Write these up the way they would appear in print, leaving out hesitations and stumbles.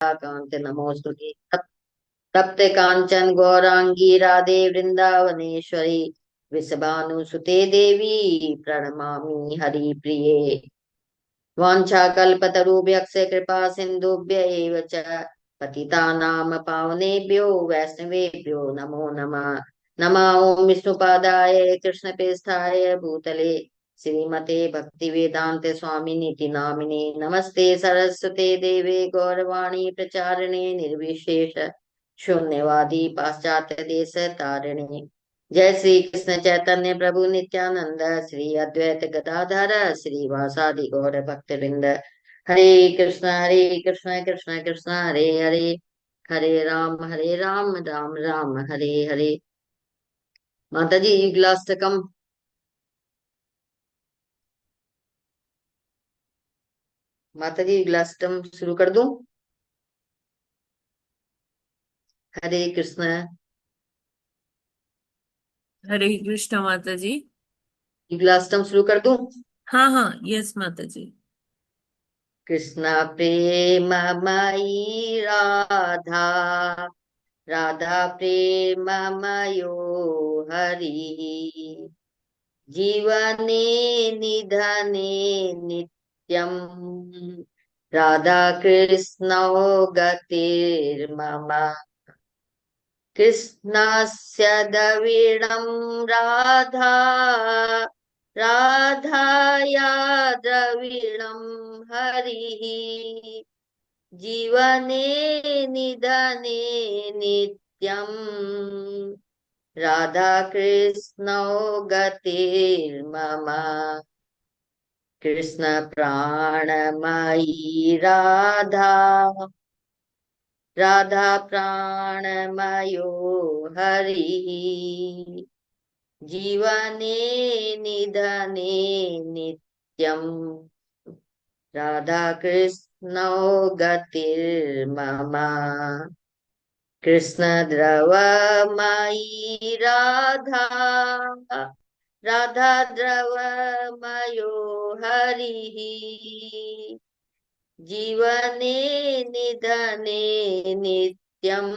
कांत नमोस्तुते। तप्त कांचन गौरांगी राधे वृंदावनेश्वरी वृषभानुसुते देवी प्रणमामि हरिप्रिये। वाञ्छाकल्पतरुभ्यश्च कृपा सिन्धुभ्य एव च पतितानां पावनेभ्यो वैष्णवेभ्यो नमो नमः। नमः ॐ विष्णुपादाय कृष्णप्रेष्ठाय भूतले श्रीमते भक्तिवेदान्त स्वामिनीति नामिने नमस्ते सरस्वते देवे गौरवाणी प्रचारिणे निर्विशेष शून्यवादी पाश्चात्य देश तारिणे। जय श्री कृष्ण चैतन्य प्रभु नित्यानंद श्री अद्वैत गदाधर श्रीवासादि गौर भक्त वृंद। हरे कृष्ण कृष्ण कृष्ण हरे हरे, हरे राम राम राम हरे हरे। माता जी युगलाष्टकम। माता जी युगलाष्टकम शुरू कर दूं? हरे कृष्ण। हरे कृष्ण माता जी। युगलाष्टकम शुरू कर दूं? हाँ हाँ, यस माता जी। कृष्ण प्रेममयी राधा, राधा प्रेममयो हरि, जीवने निधने नित्यम् राधा कृष्णौ गतिर्मम। कृष्णस्य द्रविणं राधा, राधाया द्रविणं हरिः, जीवने निधने नित्यम् राधा कृष्णौ गतिर्मम। कृष्ण प्राणमयी राधा, राधा प्राणमयो हरिः, जीवने निधने नित्यम् राधा कृष्णौ गतिर्मम। कृष्ण द्रवमयी राधा, राधा द्रवमयो हरिः, जीवने निधने नित्यम्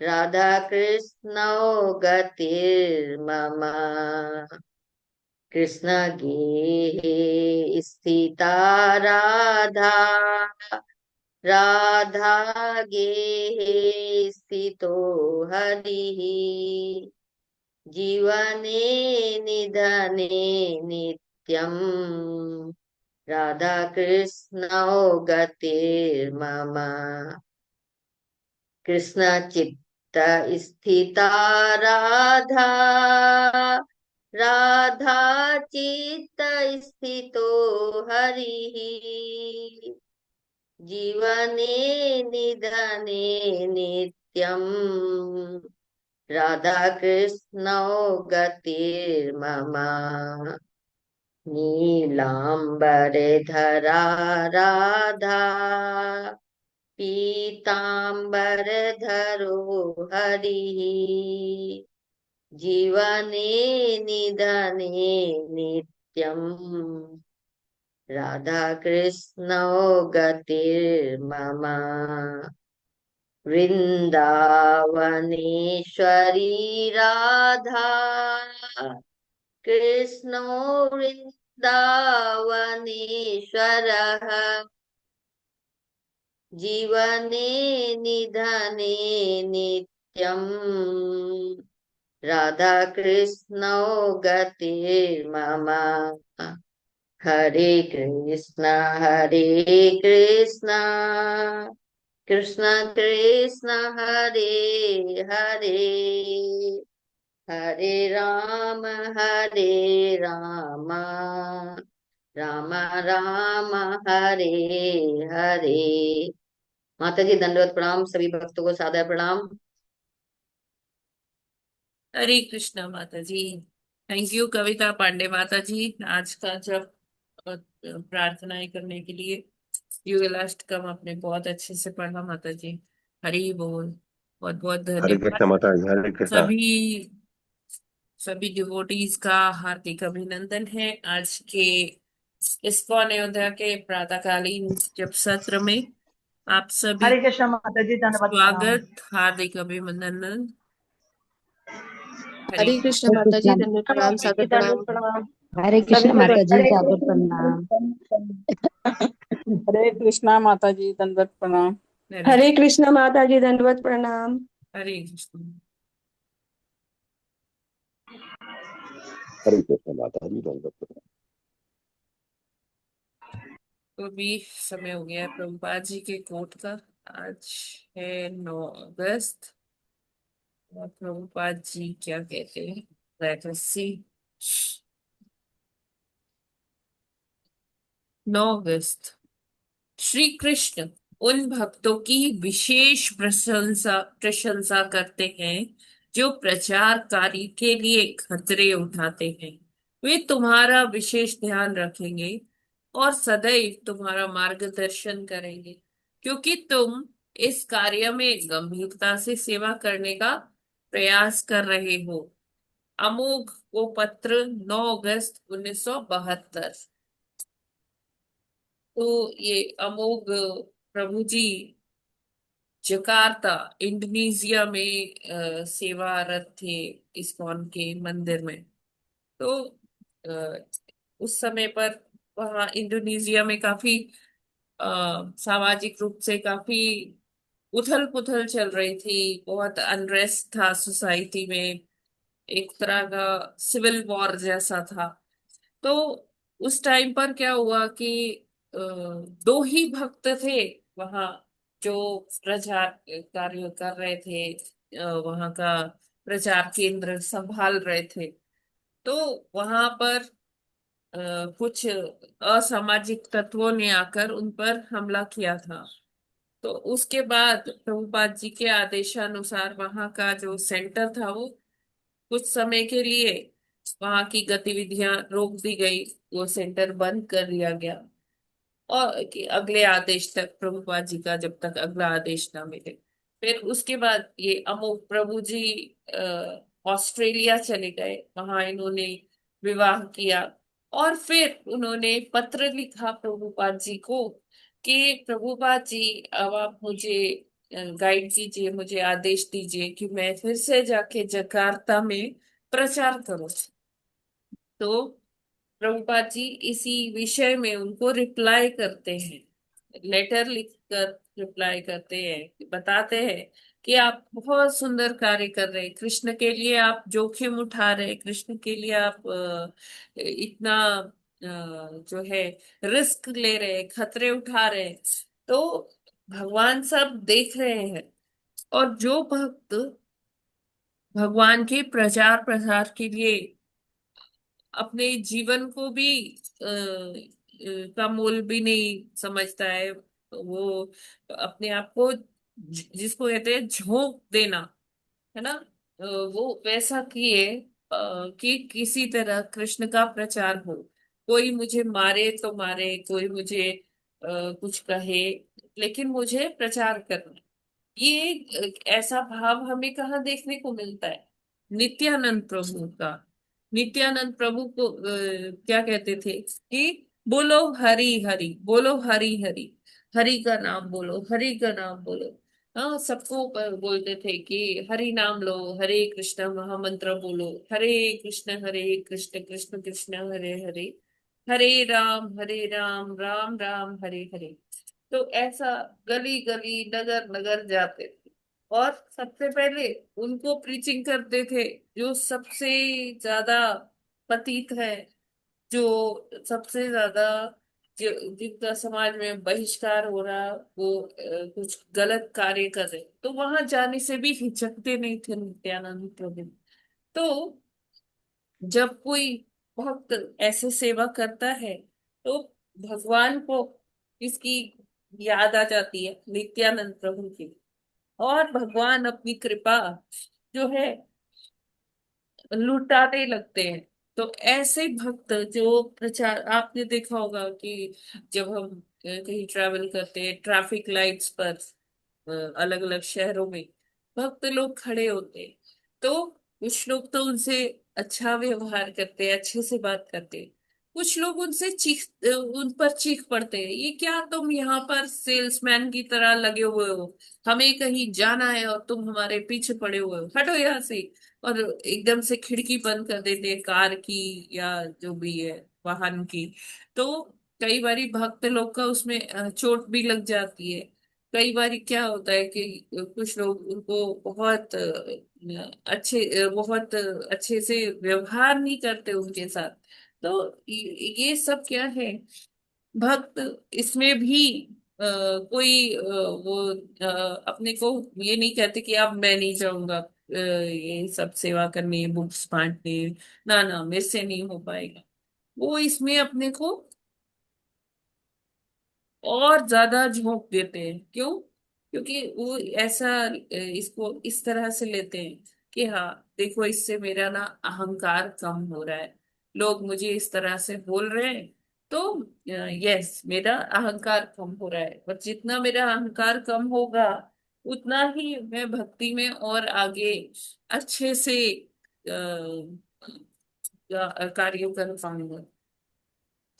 राधा कृष्णौ गतिर्मम। कृष्ण गेहे स्थिता राधा, राधा गेहे स्थितो हरिः, जीवने निधने नित्यम् राधा कृष्णौ गतिर्मम। कृष्ण चित्त स्थिता राधा, राधा चित्त स्थितो हरिः, जीवने निधने नित्यम् राधा कृष्णौ गतिर्मम। नीलाम्बरधरा राधा, पीताम्बरधरो हरिः, जीवने निधने नित्यम् राधा कृष्णौ गतिर्मम। वृन्दावनेश्वरी राधा, कृष्णो वृन्दावनेश्वरः, जीवने निधने नित्यम् राधा कृष्णौ गतिर्मम। हरे कृष्ण कृष्ण कृष्ण हरे हरे, हरे राम राम राम हरे हरे। माता जी दंडवत प्रणाम, सभी भक्तों को सादर प्रणाम। हरे कृष्ण माता जी। थैंक यू कविता पांडे माता जी, आज का जब प्रार्थनाएं करने के लिए। युगल अष्टकम आपने बहुत अच्छे से पढ़ा माता जी। हरि बोल। बहुत बहुत हरे धन्यवाद। कृष्ण माता जी, हरे कृष्ण। सभी सभी डिवोटीज का हार्दिक अभिनंदन है आज के इस्कॉन अयोध्या के प्रातःकालीन जप सत्र में। आप सभी हरे कृष्ण माता जी, दंडवत प्रणाम। स्वागत, हार्दिक अभिनंदन। हरे हरे कृष्ण हरे माता जी, कृष्णा। दंडवत प्रणाम, माता जी, सादर दंडवत प्रणाम। प्रणाम। हरे सभी कृष्णा को माता जी, हरे सादर कृष्ण। प्रणाम। हरे कृष्णा माता जी, दंडवत प्रणाम। हरे हरे कृष्ण माता जी, दंडवत प्रणाम। हरे कृष्ण। हरे कृष्ण माता जी दंडवत प्रणाम। तो भी समय हो गया है प्रभुपाद जी के कोट का। आज है 9 अगस्त, और प्रभुपाद जी क्या कहते हैं, लेट अस सी। 9 अगस्त। श्री कृष्ण उन भक्तों की विशेष प्रशंसा प्रशंसा करते हैं जो प्रचार कार्य के लिए खतरे उठाते हैं। वे तुम्हारा विशेष ध्यान रखेंगे और सदैव तुम्हारा मार्गदर्शन करेंगे, क्योंकि तुम इस कार्य में गंभीरता से सेवा करने का प्रयास कर रहे हो। अमोघ वो पत्र, 9 अगस्त 1972। तो ये अमोघ प्रभु जी जकार्ता, इंडोनेशिया में सेवारत थे इस्कॉन के मंदिर में। तो अ, उस समय पर वहाँ इंडोनेशिया में काफी सामाजिक रूप से काफी उथल पुथल चल रही थी, बहुत अनरेस्ट था सोसाइटी में, एक तरह का सिविल वॉर जैसा था। तो उस टाइम पर क्या हुआ कि दो ही भक्त थे वहाँ जो प्रचार कार्य कर रहे थे, वहाँ का प्रचार केंद्र संभाल रहे थे। तो वहां पर कुछ असामाजिक तत्वों ने आकर उन पर हमला किया था। तो उसके बाद प्रभुपाद जी के आदेशानुसार वहां का जो सेंटर था वो कुछ समय के लिए, वहां की गतिविधियां रोक दी गई, वो सेंटर बंद कर दिया गया, और कि अगले आदेश तक, प्रभुपाद जी का जब तक अगला आदेश ना मिले। फिर उसके बाद ये अमोक प्रभु जी ऑस्ट्रेलिया चले गए, वहां इन्होंने विवाह किया, और फिर उन्होंने पत्र लिखा प्रभुपाद जी को कि प्रभुपाद जी, अब आप मुझे गाइड कीजिए, मुझे आदेश दीजिए कि मैं फिर से जाके जकार्ता में प्रचार करूं। तो प्रभुपाद जी इसी विषय में उनको रिप्लाई करते हैं, लेटर लिखकर रिप्लाई करते हैं, बताते हैं कि आप बहुत सुंदर कार्य कर रहे हैं, कृष्ण के लिए आप जोखिम उठा रहे हैं, कृष्ण के लिए आप इतना जो है रिस्क ले रहे हैं, खतरे उठा रहे हैं। तो भगवान सब देख रहे हैं, और जो भक्त भगवान के प्रचार प्रसार के लिए अपने जीवन को भी का मोल भी नहीं समझता है, वो अपने आप को जिसको कहते हैं झोंक देना, है ना, वो वैसा किए कि किसी तरह कृष्ण का प्रचार हो। कोई मुझे मारे तो मारे, कोई मुझे कुछ कहे, लेकिन मुझे प्रचार करना। ये एक ऐसा भाव हमें कहाँ देखने को मिलता है? नित्यानंद प्रभु का। नित्यानंद प्रभु को क्या कहते थे कि बोलो हरि हरि, बोलो हरि हरि, हरि का नाम बोलो, हरि का नाम बोलो। हाँ, सबको बोलते थे कि हरि नाम लो, हरे कृष्ण महामंत्र बोलो, हरे कृष्ण कृष्ण कृष्ण हरे हरे, हरे राम राम राम हरे हरे। तो ऐसा गली गली नगर नगर जाते थे, और सबसे पहले उनको प्रीचिंग करते थे जो सबसे ज्यादा पतित है, जो सबसे ज्यादा, जो जिनका समाज में बहिष्कार हो रहा, वो कुछ गलत कार्य कर रहे, तो वहां जाने से भी हिचकते नहीं थे नित्यानंद प्रभु। तो जब कोई भक्त ऐसे सेवा करता है, तो भगवान को इसकी याद आ जाती है, नित्यानंद प्रभु की, और भगवान अपनी कृपा जो है लुटाने लगते हैं। तो ऐसे भक्त जो प्रचार, आपने देखा होगा कि जब हम कहीं ट्रैवल करते हैं, ट्रैफिक लाइट्स पर अलग अलग शहरों में भक्त लोग खड़े होते हैं, तो कुछ लोग तो उनसे अच्छा व्यवहार करते हैं, अच्छे से बात करते हैं, कुछ लोग उन पर चीख पड़ते हैं, ये क्या तुम यहाँ पर सेल्समैन की तरह लगे हुए हो, हमें कहीं जाना है और तुम हमारे पीछे पड़े हुए हो, हटो यहाँ से। और एकदम से खिड़की बंद कर देते हैं कार की या जो भी है वाहन की। तो कई बारी भक्त लोग का उसमें चोट भी लग जाती है। कई बारी क्या होता है कि कुछ लोग उनको बहुत बहुत अच्छे से व्यवहार नहीं करते उनके साथ। तो ये सब क्या है, भक्त इसमें भी कोई वो अपने को ये नहीं कहते कि अब मैं नहीं जाऊंगा ये सब सेवा करने, बुक्स बांटने, ना ना मेरे से नहीं हो पाएगा। वो इसमें अपने को और ज्यादा झोंक देते हैं। क्यों? क्योंकि वो ऐसा इसको इस तरह से लेते हैं कि हाँ देखो, इससे मेरा ना अहंकार कम हो रहा है, लोग मुझे इस तरह से बोल रहे हैं, तो यस मेरा अहंकार कम हो रहा है। और जितना मेरा अहंकार कम होगा उतना ही मैं भक्ति में और आगे अच्छे से कार्य कर पाऊंगा।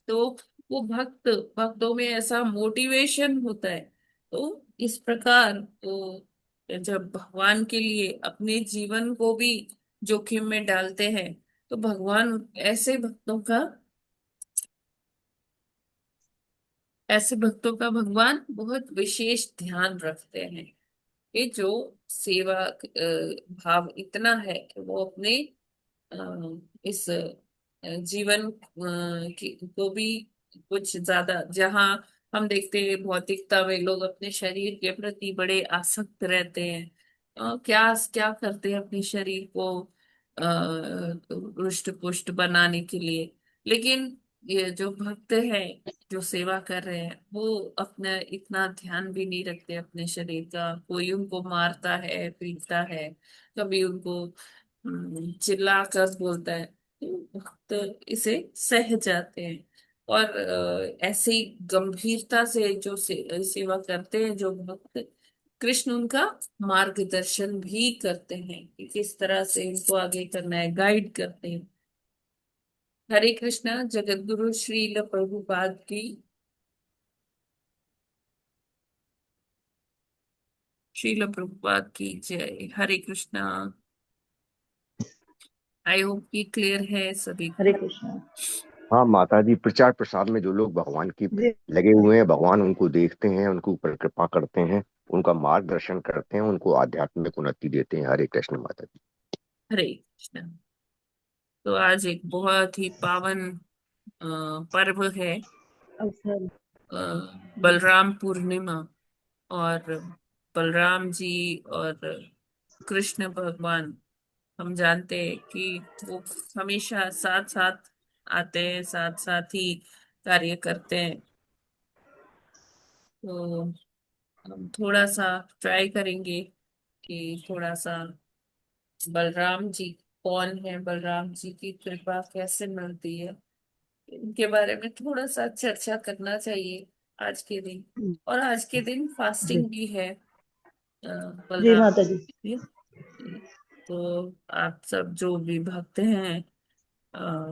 तो वो भक्तों में ऐसा मोटिवेशन होता है। तो इस प्रकार वो जब भगवान के लिए अपने जीवन को भी जोखिम में डालते हैं, तो भगवान ऐसे भक्तों का भगवान बहुत विशेष ध्यान रखते हैं। कि जो सेवा भाव इतना है कि वो अपने इस जीवन को भी कुछ ज्यादा, जहाँ हम देखते हैं भौतिकता में लोग अपने शरीर के प्रति बड़े आसक्त रहते हैं, क्या क्या करते हैं अपने शरीर को रुष्ट पुष्ट बनाने के लिए। लेकिन ये जो भक्त हैं, जो सेवा कर रहे हैं, वो अपना इतना ध्यान भी नहीं रखते अपने शरीर का। कोई उनको मारता है, पीटता है, कभी उनको चिल्ला कर बोलता है, तो भक्त इसे सह जाते हैं। और ऐसी गंभीरता से जो सेवा करते हैं जो भक्त, कृष्ण उनका मार्गदर्शन भी करते हैं कि किस तरह से इनको आगे करना है, गाइड करते हैं। हरे कृष्णा। जगत गुरु श्रील प्रभुपाद की, श्रील प्रभुपाद की जय। हरे कृष्णा। आई होप कि क्लियर है सभी हरे को। कृष्णा। हाँ माता जी, प्रचार प्रसार में जो लोग भगवान की जी लगे हुए हैं, भगवान उनको देखते हैं, उनके ऊपर कृपा करते हैं, उनका मार्गदर्शन करते हैं, उनको आध्यात्मिक उन्नति देते हैं। हरे कृष्ण माता जी। हरे कृष्णा। तो आज एक बहुत ही पावन पर्व है, अवसर। अ, बलराम पूर्णिमा। और बलराम जी और कृष्ण भगवान, हम जानते हैं कि वो हमेशा साथ साथ आते हैं, साथ साथ ही कार्य करते हैं। तो हम थोड़ा सा ट्राई करेंगे कि थोड़ा सा बलराम जी कौन है, बलराम जी की कृपा कैसे मिलती है, इनके बारे में थोड़ा सा चर्चा करना चाहिए आज के दिन। और आज के दिन जी फास्टिंग भी है जी बलराम माता जी। जी। तो आप सब जो भी भक्त हैं,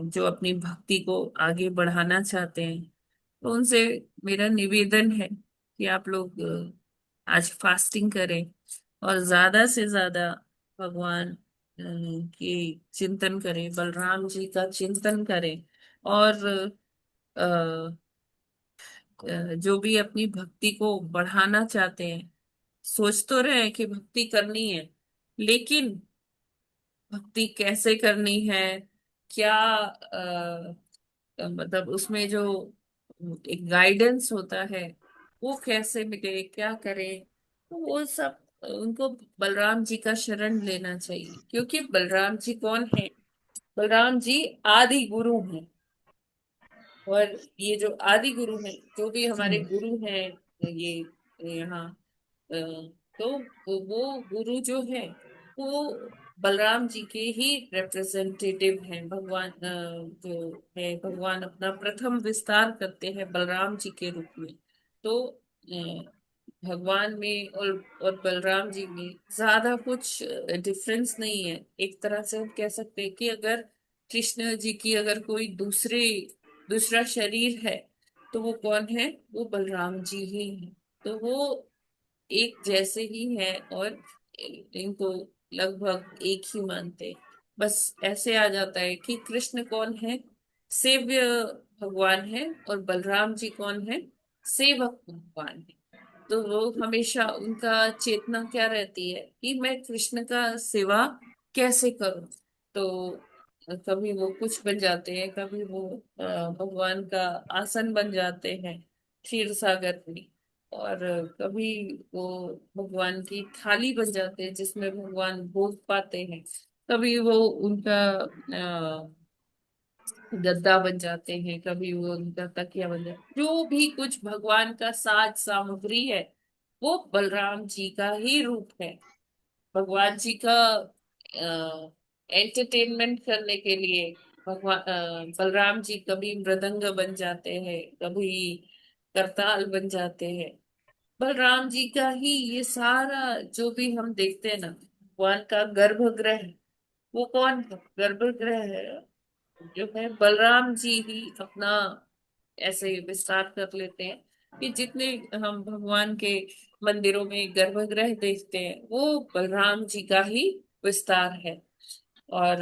जो अपनी भक्ति को आगे बढ़ाना चाहते हैं, तो उनसे मेरा निवेदन है कि आप लोग आज फास्टिंग करें और ज्यादा से ज्यादा भगवान की चिंतन करें, बलराम जी का चिंतन करें। और अ, जो भी अपनी भक्ति को बढ़ाना चाहते हैं, सोच तो रहे हैं कि भक्ति करनी है, लेकिन भक्ति कैसे करनी है, क्या मतलब उसमें जो एक गाइडेंस होता है वो कैसे मिले, क्या करें, तो वो सब उनको बलराम जी का शरण लेना चाहिए। क्योंकि बलराम जी कौन है? बलराम जी आदि गुरु हैं। और ये जो आदि गुरु हैं, जो भी हमारे गुरु हैं, ये यहाँ अ, तो वो गुरु जो है वो बलराम जी के ही रिप्रेजेंटेटिव हैं। भगवान जो है, भगवान अपना प्रथम विस्तार करते हैं बलराम जी के रूप में। तो भगवान में और बलराम जी में ज्यादा कुछ डिफरेंस नहीं है। एक तरह से हम कह सकते हैं कि अगर कृष्ण जी की अगर कोई दूसरे दूसरा शरीर है, तो वो कौन है? वो बलराम जी ही है। तो वो एक जैसे ही है, और इनको लगभग एक ही मानते हैं। बस ऐसे आ जाता है कि कृष्ण कौन है? सेव्य भगवान है, और बलराम जी कौन है? सेवक भगवान है। तो वो हमेशा उनका चेतना क्या रहती है कि मैं कृष्ण का सेवा कैसे करूं। तो कभी वो कुछ बन जाते हैं, कभी वो भगवान का आसन बन जाते हैं क्षीर सागर में, और कभी वो भगवान की थाली बन जाते हैं जिसमें भगवान भोग पाते हैं। कभी वो उनका गद्दा बन जाते हैं, कभी वो उनका तकिया बन जाते, जो भी कुछ भगवान का साज सामग्री है वो बलराम जी का ही रूप है। भगवान जी का एंटरटेनमेंट करने के लिए भगवान बलराम जी कभी मृदंग बन जाते हैं, कभी करताल बन जाते हैं। बलराम जी का ही ये सारा जो भी हम देखते हैं ना, भगवान का गर्भगृह, वो कौन है? गर्भगृह है जो है बलराम जी ही अपना ऐसे विस्तार कर लेते हैं कि जितने हम भगवान के मंदिरों में गर्भगृह देखते हैं वो बलराम जी का ही विस्तार है। और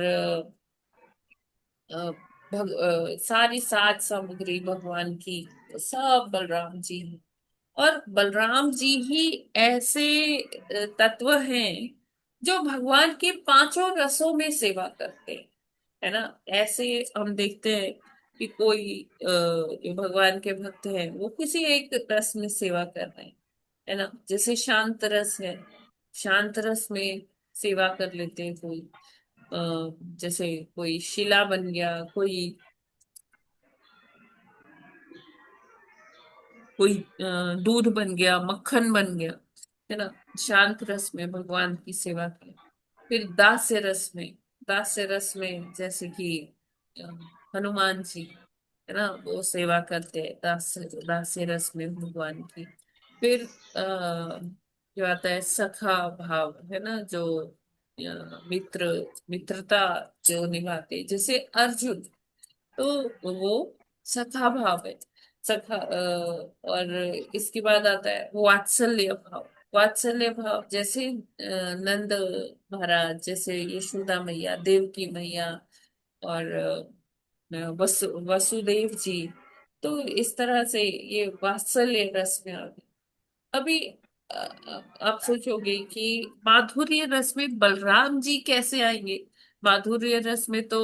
सारी साज सामग्री भगवान की तो सब बलराम जी हैं। और बलराम जी ही ऐसे तत्व हैं जो भगवान के पांचों रसों में सेवा करते हैं, है ना। ऐसे हम देखते हैं कि कोई जो भगवान के भक्त हैं वो किसी एक रस में सेवा कर रहे हैं, है ना। जैसे शांत रस है, शांत रस में सेवा कर लेते हैं कोई, अ, जैसे कोई शिला बन गया, कोई दूध बन गया, मक्खन बन गया, है ना। शांत रस में भगवान की सेवा की। फिर दास्य रस में, दास्य रस में जैसे कि अ, हनुमान जी, है ना, वो सेवा करते हैं दास्य दास्य रस में भगवान की। फिर जो आता है सखा भाव, है ना, जो मित्र मित्रता जो निभाते हैं, जैसे अर्जुन, तो वो सखा भाव है। सखा और इसके बाद आता है वात्सल्य भाव। वात्सल्य भाव जैसे नंद महाराज, जैसे यशोदा मैया, देवकी मैया, और वसुदेव जी। तो इस तरह से ये वात्सल्य रस में आ गए। अभी आप सोचोगे कि माधुर्य रस में बलराम जी कैसे आएंगे? माधुर्य रस में तो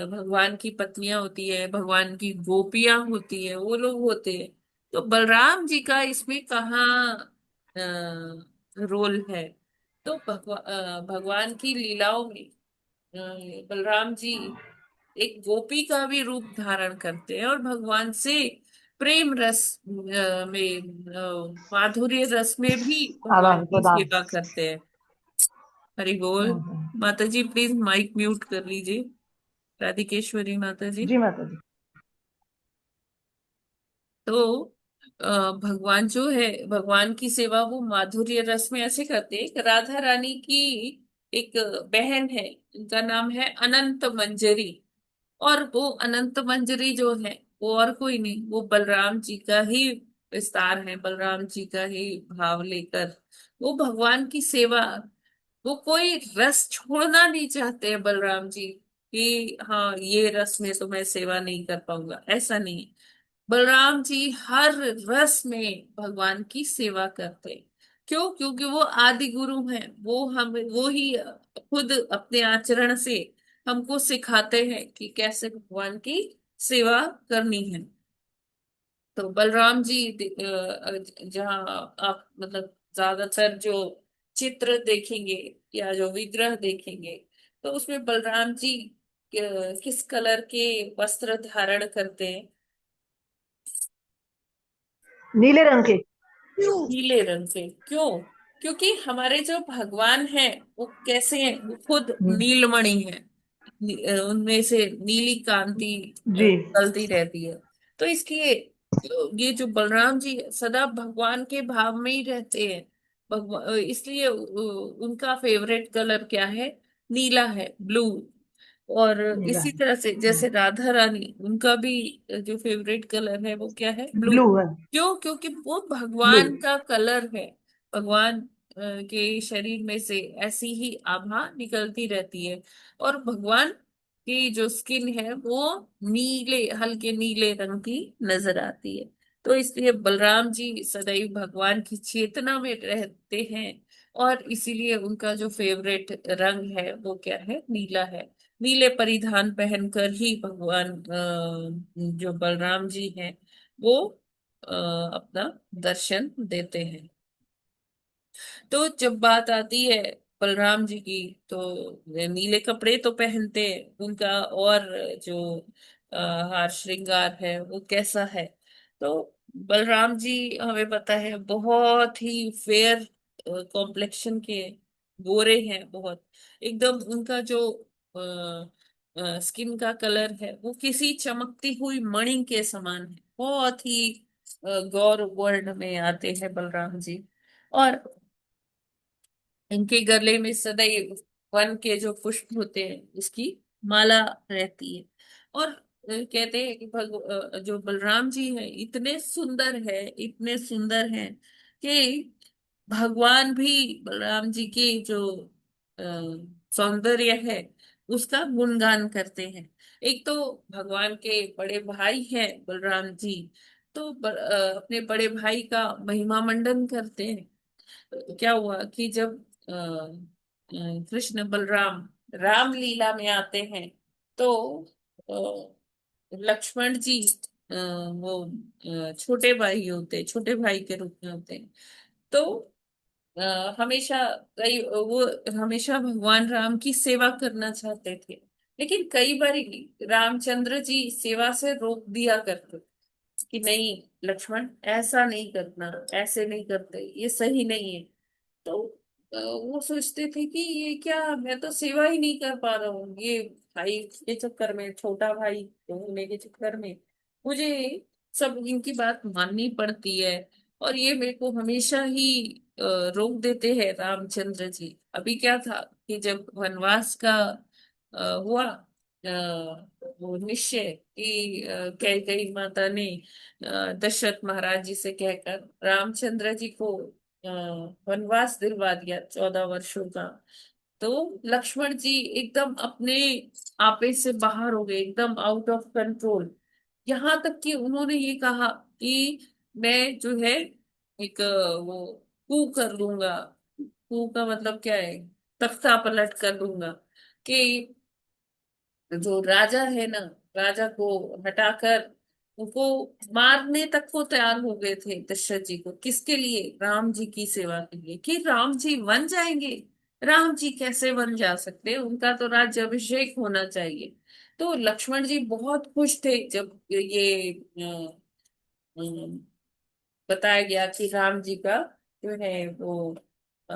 भगवान की पत्नियां होती है, भगवान की गोपियां होती है, वो लोग होते हैं। तो बलराम जी का इसमें कहाँ रोल है? तो भगवान की लीलाओं में बलराम जी एक गोपी का भी रूप धारण करते हैं, और भगवान से प्रेम रस में माधुर्य रस में भी भगवान आवाज की प्रदान। सेवा करते हैं। हरि बोल। माता जी प्लीज माइक म्यूट कर लीजिए। राधिकेश्वरी माता जी। जी माता जी। तो भगवान जो है, भगवान की सेवा वो माधुर्य रस में ऐसे करते हैं। एक राधा रानी की एक बहन है, उनका नाम है अनंत मंजरी। और वो अनंत मंजरी जो है वो और कोई नहीं, वो बलराम जी का ही विस्तार है, बलराम जी का ही भाव लेकर वो भगवान की सेवा, वो कोई रस छोड़ना नहीं चाहते हैं बलराम जी कि हाँ ये रस में तो मैं सेवा नहीं कर पाऊंगा, ऐसा नहीं। बलराम जी हर रस में भगवान की सेवा करते हैं। क्यों? क्योंकि वो आदि गुरु हैं। वो ही खुद अपने आचरण से हमको सिखाते हैं कि कैसे भगवान की सेवा करनी है। तो बलराम जी जहाँ आप मतलब ज्यादातर जो चित्र देखेंगे या जो विग्रह देखेंगे, तो उसमें बलराम जी किस कलर के वस्त्र धारण करते हैं? नीले रंग के। नीले रंग से। क्यों? क्योंकि हमारे जो भगवान हैं वो कैसे हैं? वो खुद हम्म, नीलमणि है। उनमें से नीली कांति जी। निकलती रहती है। तो इसलिए ये जो बलराम जी सदा भगवान के भाव में ही रहते हैं। भगवान इसलिए उनका फेवरेट कलर क्या है? नीला है, ब्लू। और नीला इसी है। तरह से जैसे राधा रानी, उनका भी जो फेवरेट कलर है वो क्या है? ब्लू। ब्लू है। क्यों? क्योंकि वो ब्लू। भगवान का कलर है। भगवान के शरीर में से ऐसी ही आभा निकलती रहती है। और भगवान की जो स्किन है वो नीले, हल्के नीले रंग की नजर आती है। तो इसलिए बलराम जी सदैव भगवान की चेतना में रहते हैं। और इसीलिए उनका जो फेवरेट रंग है वो क्या है? नीला है। नीले परिधान पहनकर ही भगवान जो बलराम जी हैं वो अपना दर्शन देते हैं। तो जब बात आती है बलराम जी की, तो वे नीले कपड़े तो पहनते हैं। उनका और जो अ, हार श्रृंगार है वो कैसा है? तो बलराम जी हमें पता है बहुत ही फेयर कॉम्प्लेक्शन के, गोरे हैं बहुत। एकदम उनका जो स्किन का कलर है वो किसी चमकती हुई मणि के समान है। बहुत ही गौर वर्ण में आते हैं बलराम जी। और इनके गले में सदैव वन के जो पुष्प होते हैं उसकी माला रहती है। और कहते हैं कि जो बलराम जी हैं इतने सुंदर है, इतने सुंदर हैं कि भगवान भी बलराम जी की जो अ, सौंदर्य है उसका गुणगान करते हैं। एक तो भगवान के बड़े भाई हैं बलराम जी, तो अपने बड़े भाई का महिमा मंडन करते हैं। क्या हुआ कि जब कृष्ण बलराम रामलीला में आते हैं, तो लक्ष्मण जी वो छोटे भाई होते हैं, छोटे भाई के रूप में होते हैं। तो हमेशा कई वो हमेशा भगवान राम की सेवा करना चाहते थे। लेकिन कई बार रामचंद्र जी सेवा से रोक दिया करते कि नहीं लक्ष्मण, ऐसा नहीं करना, ऐसे नहीं करते, ये सही नहीं है। तो वो सोचते थे कि ये क्या, मैं तो सेवा ही नहीं कर पा रहा हूँ, ये भाई के चक्कर में, छोटा भाई होने के चक्कर में मुझे सब इनकी बात माननी पड़ती है। और ये मेरे को हमेशा ही रोक देते हैं रामचंद्र जी। अभी क्या था कि जब वनवास का हुआ वो निश्चय कि कैकेयी माता ने दशरथ महाराज जी से कहकर रामचंद्र जी को वनवास दिलवा दिया 14 वर्षों का। तो लक्ष्मण जी एकदम अपने आपे से बाहर हो गए, एकदम आउट ऑफ कंट्रोल। यहाँ तक कि उन्होंने ये कहा कि मैं जो है एक वो कू कर लूंगा। कू का मतलब क्या है? तख्ता पलट कर लूंगा। कि जो राजा है ना, राजा को हटाकर उनको मारने तक को तैयार हो गए थे दशरथ जी को। किसके लिए? राम जी की सेवा के लिए, कि राम जी बन जाएंगे। राम जी कैसे बन जा सकते हैं? उनका तो राज्य अभिषेक होना चाहिए। तो लक्ष्मण जी बहुत खुश थे जब ये बताया गया कि राम जी का जो है वो अ,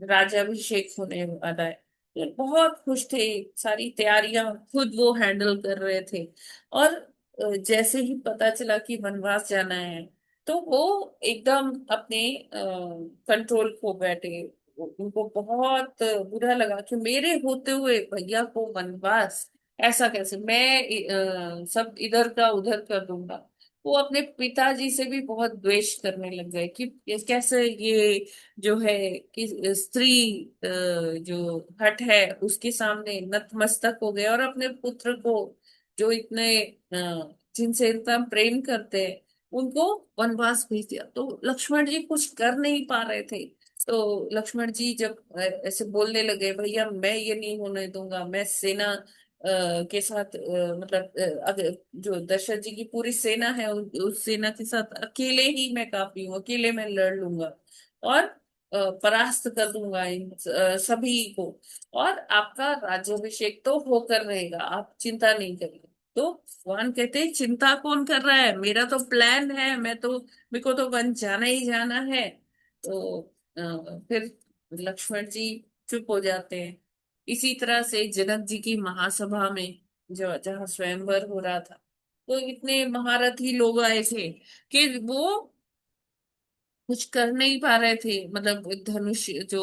राज्याभिषेक होने वाला है। तो बहुत खुश थे, सारी तैयारियां खुद वो हैंडल कर रहे थे। और जैसे ही पता चला कि वनवास जाना है, तो वो एकदम अपने कंट्रोल खो बैठे। उनको बहुत बुरा लगा कि मेरे होते हुए भैया को वनवास, ऐसा कैसे? मैं सब इधर का उधर कर दूंगा। वो अपने पिताजी से भी बहुत द्वेष करने लग गए कि ये कैसे, ये जो है कि स्त्री जो हठ है उसके सामने नतमस्तक हो गए, और अपने पुत्र को जो इतने जिनसे इतना प्रेम करते हैं उनको वनवास भेज दिया। तो लक्ष्मण जी कुछ कर नहीं पा रहे थे। तो लक्ष्मण जी जब ऐसे बोलने लगे, भैया मैं ये नहीं होने दूंगा, मैं सेना के साथ मतलब अगर जो दशरथ जी की पूरी सेना है उस सेना के साथ अकेले ही मैं काफी हूँ, अकेले मैं लड़ लूंगा और परास्त कर दूंगा इन सभी को। और आपका राज्याभिषेक तो होकर रहेगा, आप चिंता नहीं करिए। तो भगवान कहते हैं चिंता कौन कर रहा है, मेरा तो प्लान है, मैं तो, मेरे को तो वन जाना ही जाना है। तो फिर लक्ष्मण जी चुप हो जाते हैं। इसी तरह से जनक जी की महासभा में जो जहाँ स्वयंवर हो रहा था, तो इतने महारथी लोग आए थे कि वो कुछ कर नहीं पा रहे थे। मतलब धनुष जो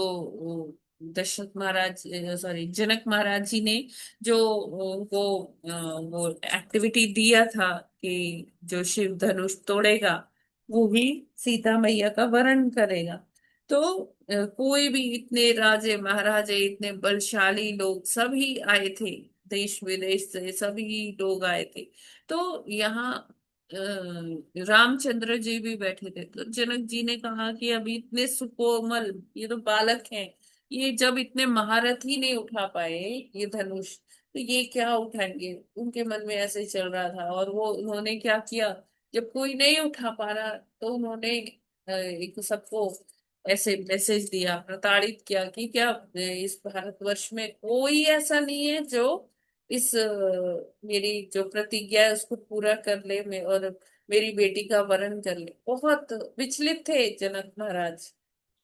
दशरथ महाराज, सॉरी, जनक महाराज जी ने जो उनको वो एक्टिविटी दिया था कि जो शिव धनुष तोड़ेगा वो ही सीता मैया का वरण करेगा। तो कोई भी, इतने राजे महाराजे, इतने बलशाली लोग सभी आए थे, देश विदेश से सभी लोग आए थे। तो यहाँ रामचंद्र जी भी बैठे थे। तो जनक जी ने कहा कि अभी इतने सुकोमल, ये तो बालक हैं, ये जब इतने महारथ ही नहीं उठा पाए ये धनुष, तो ये क्या उठाएंगे। उनके मन में ऐसे चल रहा था। और वो उन्होंने क्या किया, जब कोई नहीं उठा पा रहा तो उन्होंने एक सबको ऐसे मैसेज दिया, प्रताड़ित किया कि क्या इस भारतवर्ष में कोई ऐसा नहीं है जो इस मेरी जो प्रतिज्ञा है उसको पूरा कर ले, और मेरी बेटी का वरण कर ले। बहुत विचलित थे जनक महाराज।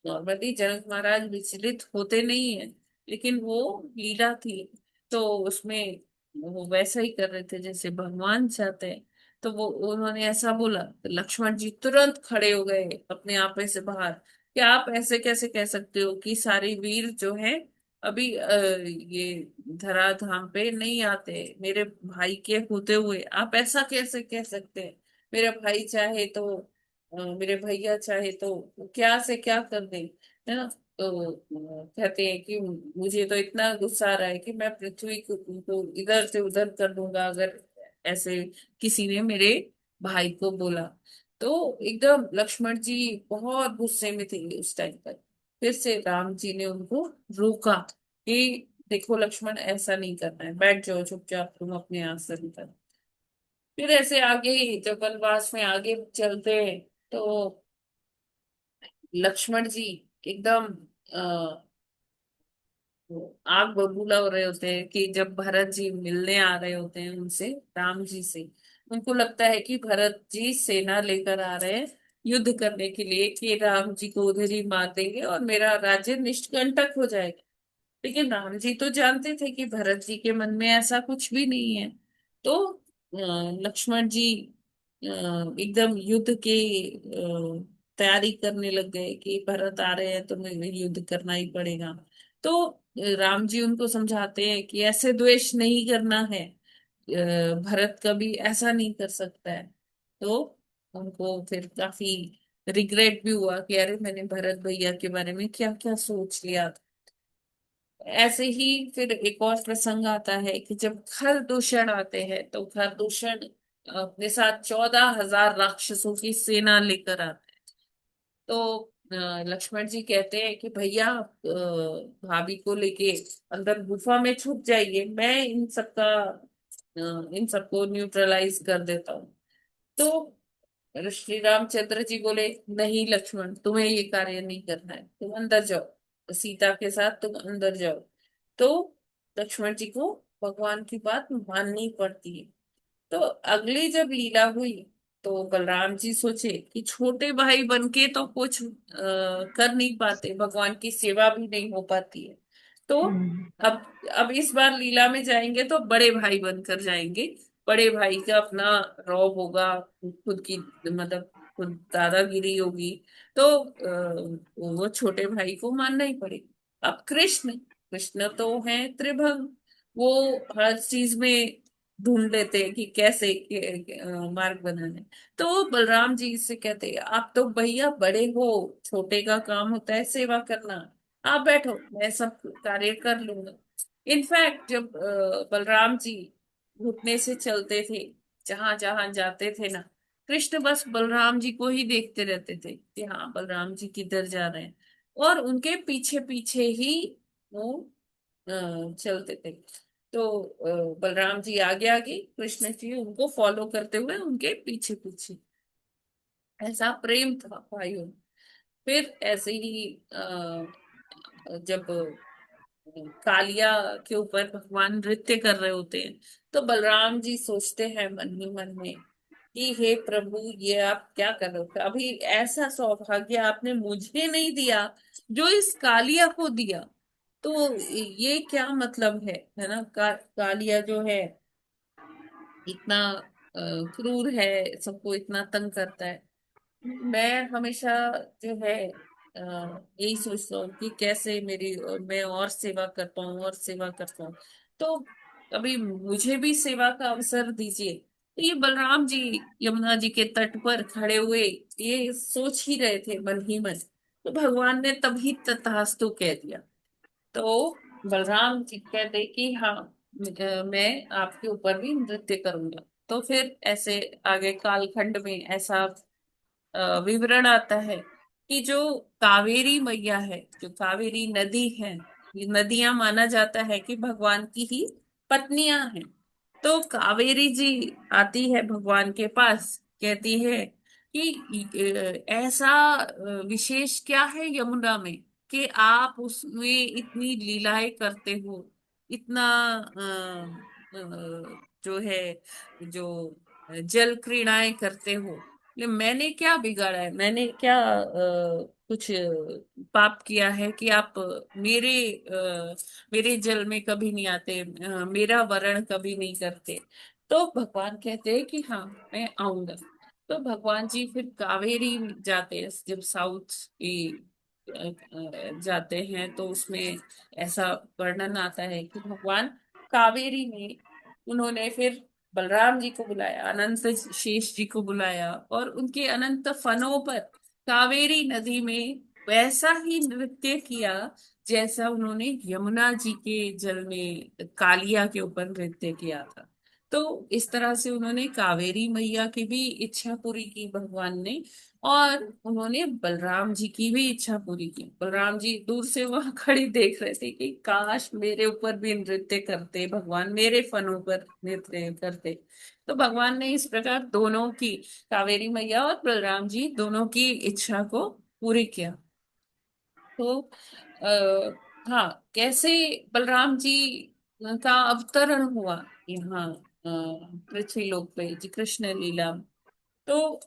नॉर्मली जनक महाराज विचलित होते नहीं है, लेकिन वो लीला थी तो उसमें वो वैसा ही कर रहे थे जैसे भगवान चाहते हैं। तो वो उन्होंने ऐसा बोला तो लक्ष्मण जी तुरंत खड़े हो गए अपने आपे से बाहर कि आप ऐसे कैसे कह सकते हो कि सारे वीर जो है अभी ये धराधाम पे नहीं आते, मेरे भाई के होते हुए आप ऐसा कैसे कह सकते हैं। मेरा भाई चाहे तो मेरे भैया चाहे तो क्या से क्या कर दे, है ना। तो कहते हैं कि मुझे तो इतना गुस्सा आ रहा है कि मैं पृथ्वी को इधर से उधर कर दूंगा अगर ऐसे किसी ने मेरे भाई को बोला। तो एकदम लक्ष्मण जी बहुत गुस्से में थे उस टाइम पर। फिर से राम जी ने उनको रोका कि देखो लक्ष्मण, ऐसा नहीं करना है, बैठ जाओ चुपचाप तुम अपने आसन पर। फिर ऐसे आगे जब वनवास में आगे चलते हैं तो लक्ष्मण जी एकदम आग बबूला हो रहे होते हैं कि जब भरत जी मिलने आ रहे होते हैं उनसे, राम जी से, उनको लगता है कि भरत जी सेना लेकर आ रहे हैं युद्ध करने के लिए कि राम जी को उधर ही मार देंगे और मेरा राज्य निष्कंटक हो जाएगा। लेकिन राम जी तो जानते थे कि भरत जी के मन में ऐसा कुछ भी नहीं है। तो लक्ष्मण जी एकदम युद्ध की तैयारी करने लग गए कि भरत आ रहे हैं तो हमें युद्ध करना ही पड़ेगा। तो राम जी उनको समझाते हैं कि ऐसे द्वेष नहीं करना है, भरत कभी ऐसा नहीं कर सकता है। तो उनको फिर काफी रिग्रेट भी हुआ कि अरे मैंने भरत भैया के बारे में क्या क्या सोच लिया। ऐसे ही फिर एक और प्रसंग आता है कि जब खरदूषण आते हैं तो खरदूषण अपने साथ 14,000 राक्षसों की सेना लेकर आते हैं। तो लक्ष्मण जी कहते हैं कि भैया आप, भाभी को लेके अंदर गुफा में छुप जाइए, मैं इन सबको न्यूट्रलाइज कर देता हूँ। तो श्री रामचंद्र जी बोले नहीं लक्ष्मण, तुम्हें ये कार्य नहीं करना है, तुम अंदर जाओ, सीता के साथ तुम अंदर जाओ। तो लक्ष्मण जी को भगवान की बात माननी पड़ती है। तो अगली जब लीला हुई तो बलराम जी सोचे कि छोटे भाई बनके तो कुछ कर नहीं पाते, भगवान की सेवा भी नहीं हो पाती है। तो हम्म। अब इस बार लीला में जाएंगे तो बड़े भाई बनकर जाएंगे। बड़े भाई का अपना रौब होगा, खुद की मतलब खुद दादागिरी होगी। तो वो छोटे भाई को मानना ही पड़ेगा। अब कृष्ण, कृष्ण तो है त्रिभंग, वो हर चीज में ढूंढ लेते हैं कि कैसे मार्ग बनाना है। तो बलराम जी से कहते हैं आप तो भैया बड़े हो, छोटे का काम होता है सेवा करना, आप बैठो मैं सब कार्य कर लूंगा। इनफैक्ट जब बलराम जी घुटने से चलते थे, जहां जहां जाते थे ना, कृष्ण बस बलराम जी को ही देखते रहते थे कि हाँ बलराम जी किधर जा रहे हैं, और उनके पीछे पीछे ही वो चलते थे। तो बलराम जी आगे आगे, कृष्ण जी उनको फॉलो करते हुए उनके पीछे पीछे, ऐसा प्रेम था भाइयों। फिर ऐसे ही जब कालिया के ऊपर भगवान नृत्य कर रहे होते हैं तो बलराम जी सोचते हैं मन ही मन में कि हे प्रभु ये आप क्या कर रहे हो, अभी ऐसा सौभाग्य आपने मुझे नहीं दिया जो इस कालिया को दिया। तो ये क्या मतलब है ना। कालिया जो है इतना क्रूर है, सबको इतना तंग करता है। मैं हमेशा जो है यही सोचता हूँ कि कैसे मेरी मैं और सेवा कर पाऊँ और सेवा कर पाऊँ। तो अभी मुझे भी सेवा का अवसर दीजिए। तो ये बलराम जी यमुना जी के तट पर खड़े हुए ये सोच ही रहे थे मन ही मन। तो भगवान ने तभी तथास्तु कह दिया। तो बलराम जी कहते कि हाँ, मैं आपके ऊपर भी नृत्य करूंगा। तो फिर ऐसे आगे कालखंड में ऐसा विवरण आता है कि जो कावेरी मैया है, जो कावेरी नदी है, ये नदियां माना जाता है कि भगवान की ही पत्नियां हैं। तो कावेरी जी आती है भगवान के पास, कहती है कि ऐसा विशेष क्या है यमुना में कि आप उसमें इतनी लीलाएं करते हो, इतना जो है, जो जल क्रीड़ाएं करते हो। मैंने क्या बिगाड़ा है, मैंने क्या कुछ पाप किया है कि आप मेरे जल में कभी नहीं आते, मेरा वरण कभी नहीं करते। तो भगवान कहते हैं कि हाँ, मैं आऊंगा। तो भगवान जी फिर कावेरी जाते हैं, जब साउथ जाते हैं तो उसमें ऐसा वर्णन आता है कि भगवान कावेरी में उन्होंने फिर बलराम जी को बुलाया, अनंत शेष जी को बुलाया और उनके अनंत फनों पर कावेरी नदी में वैसा ही नृत्य किया जैसा उन्होंने यमुना जी के जल में कालिया के ऊपर नृत्य किया था। तो इस तरह से उन्होंने कावेरी मैया की भी इच्छा पूरी की भगवान ने, और उन्होंने बलराम जी की भी इच्छा पूरी की। बलराम जी दूर से वहां खड़ी देख रहे थे कि काश मेरे ऊपर भी नृत्य करते भगवान, मेरे फनों पर नृत्य करते। तो भगवान ने इस प्रकार दोनों की, कावेरी मैया और बलराम जी दोनों की इच्छा को पूरी किया। तो हाँ, कैसे बलराम जी का अवतरण हुआ यहाँ पृथ्वी लोक पे जी कृष्ण लीला। तो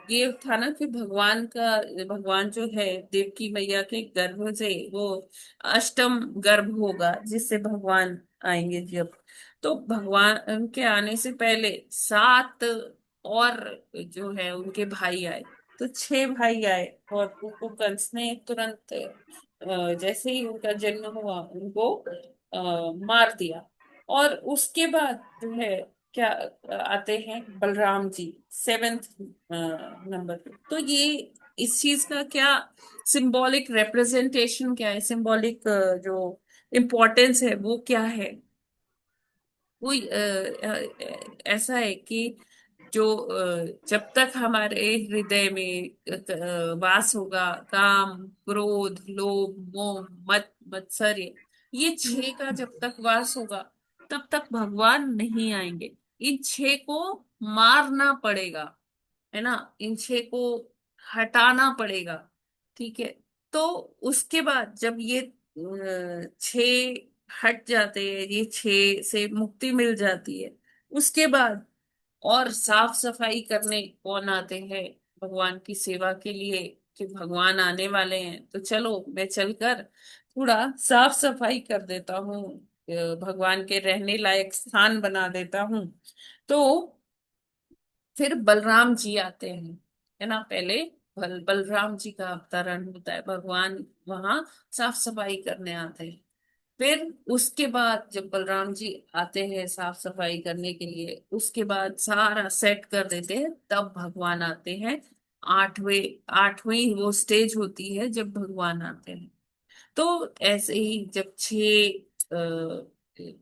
ये था ना कि भगवान जो है देवकी मैया के गर्भ से वो अष्टम गर्भ होगा जिससे भगवान आएंगे जब। तो भगवान के आने से पहले सात और जो है उनके भाई आए। तो छह भाई आए और उनको कंस ने तुरंत जैसे ही उनका जन्म हुआ उनको मार दिया। और उसके बाद जो है क्या आते हैं बलराम जी सेवेंथ नंबर पे। तो ये इस चीज का क्या सिंबॉलिक रिप्रेजेंटेशन क्या है, सिंबॉलिक जो इम्पोर्टेंस है वो क्या है। वो ऐसा है कि जो जब तक हमारे हृदय में वास होगा काम क्रोध लोभ मोह मत मत्सर्य, ये छह का जब तक वास होगा तब तक भगवान नहीं आएंगे। इन छह को मारना पड़ेगा, है ना, इन छह को हटाना पड़ेगा। ठीक है। तो उसके बाद जब ये छह हट जाते हैं, ये छह से मुक्ति मिल जाती है, उसके बाद और साफ सफाई करने कौन आते हैं भगवान की सेवा के लिए कि भगवान आने वाले हैं तो चलो मैं चलकर थोड़ा साफ सफाई कर देता हूँ, भगवान के रहने लायक स्थान बना देता हूँ। तो फिर बलराम जी आते हैं, है ना। पहले बलराम जी का अवतरण होता है, भगवान वहां साफ सफाई करने आते हैं। फिर उसके बाद जब बलराम जी आते हैं साफ सफाई करने के लिए, उसके बाद सारा सेट कर देते हैं, तब भगवान आते हैं। आठवें आठवीं वो स्टेज होती है जब भगवान आते हैं। तो ऐसे ही जब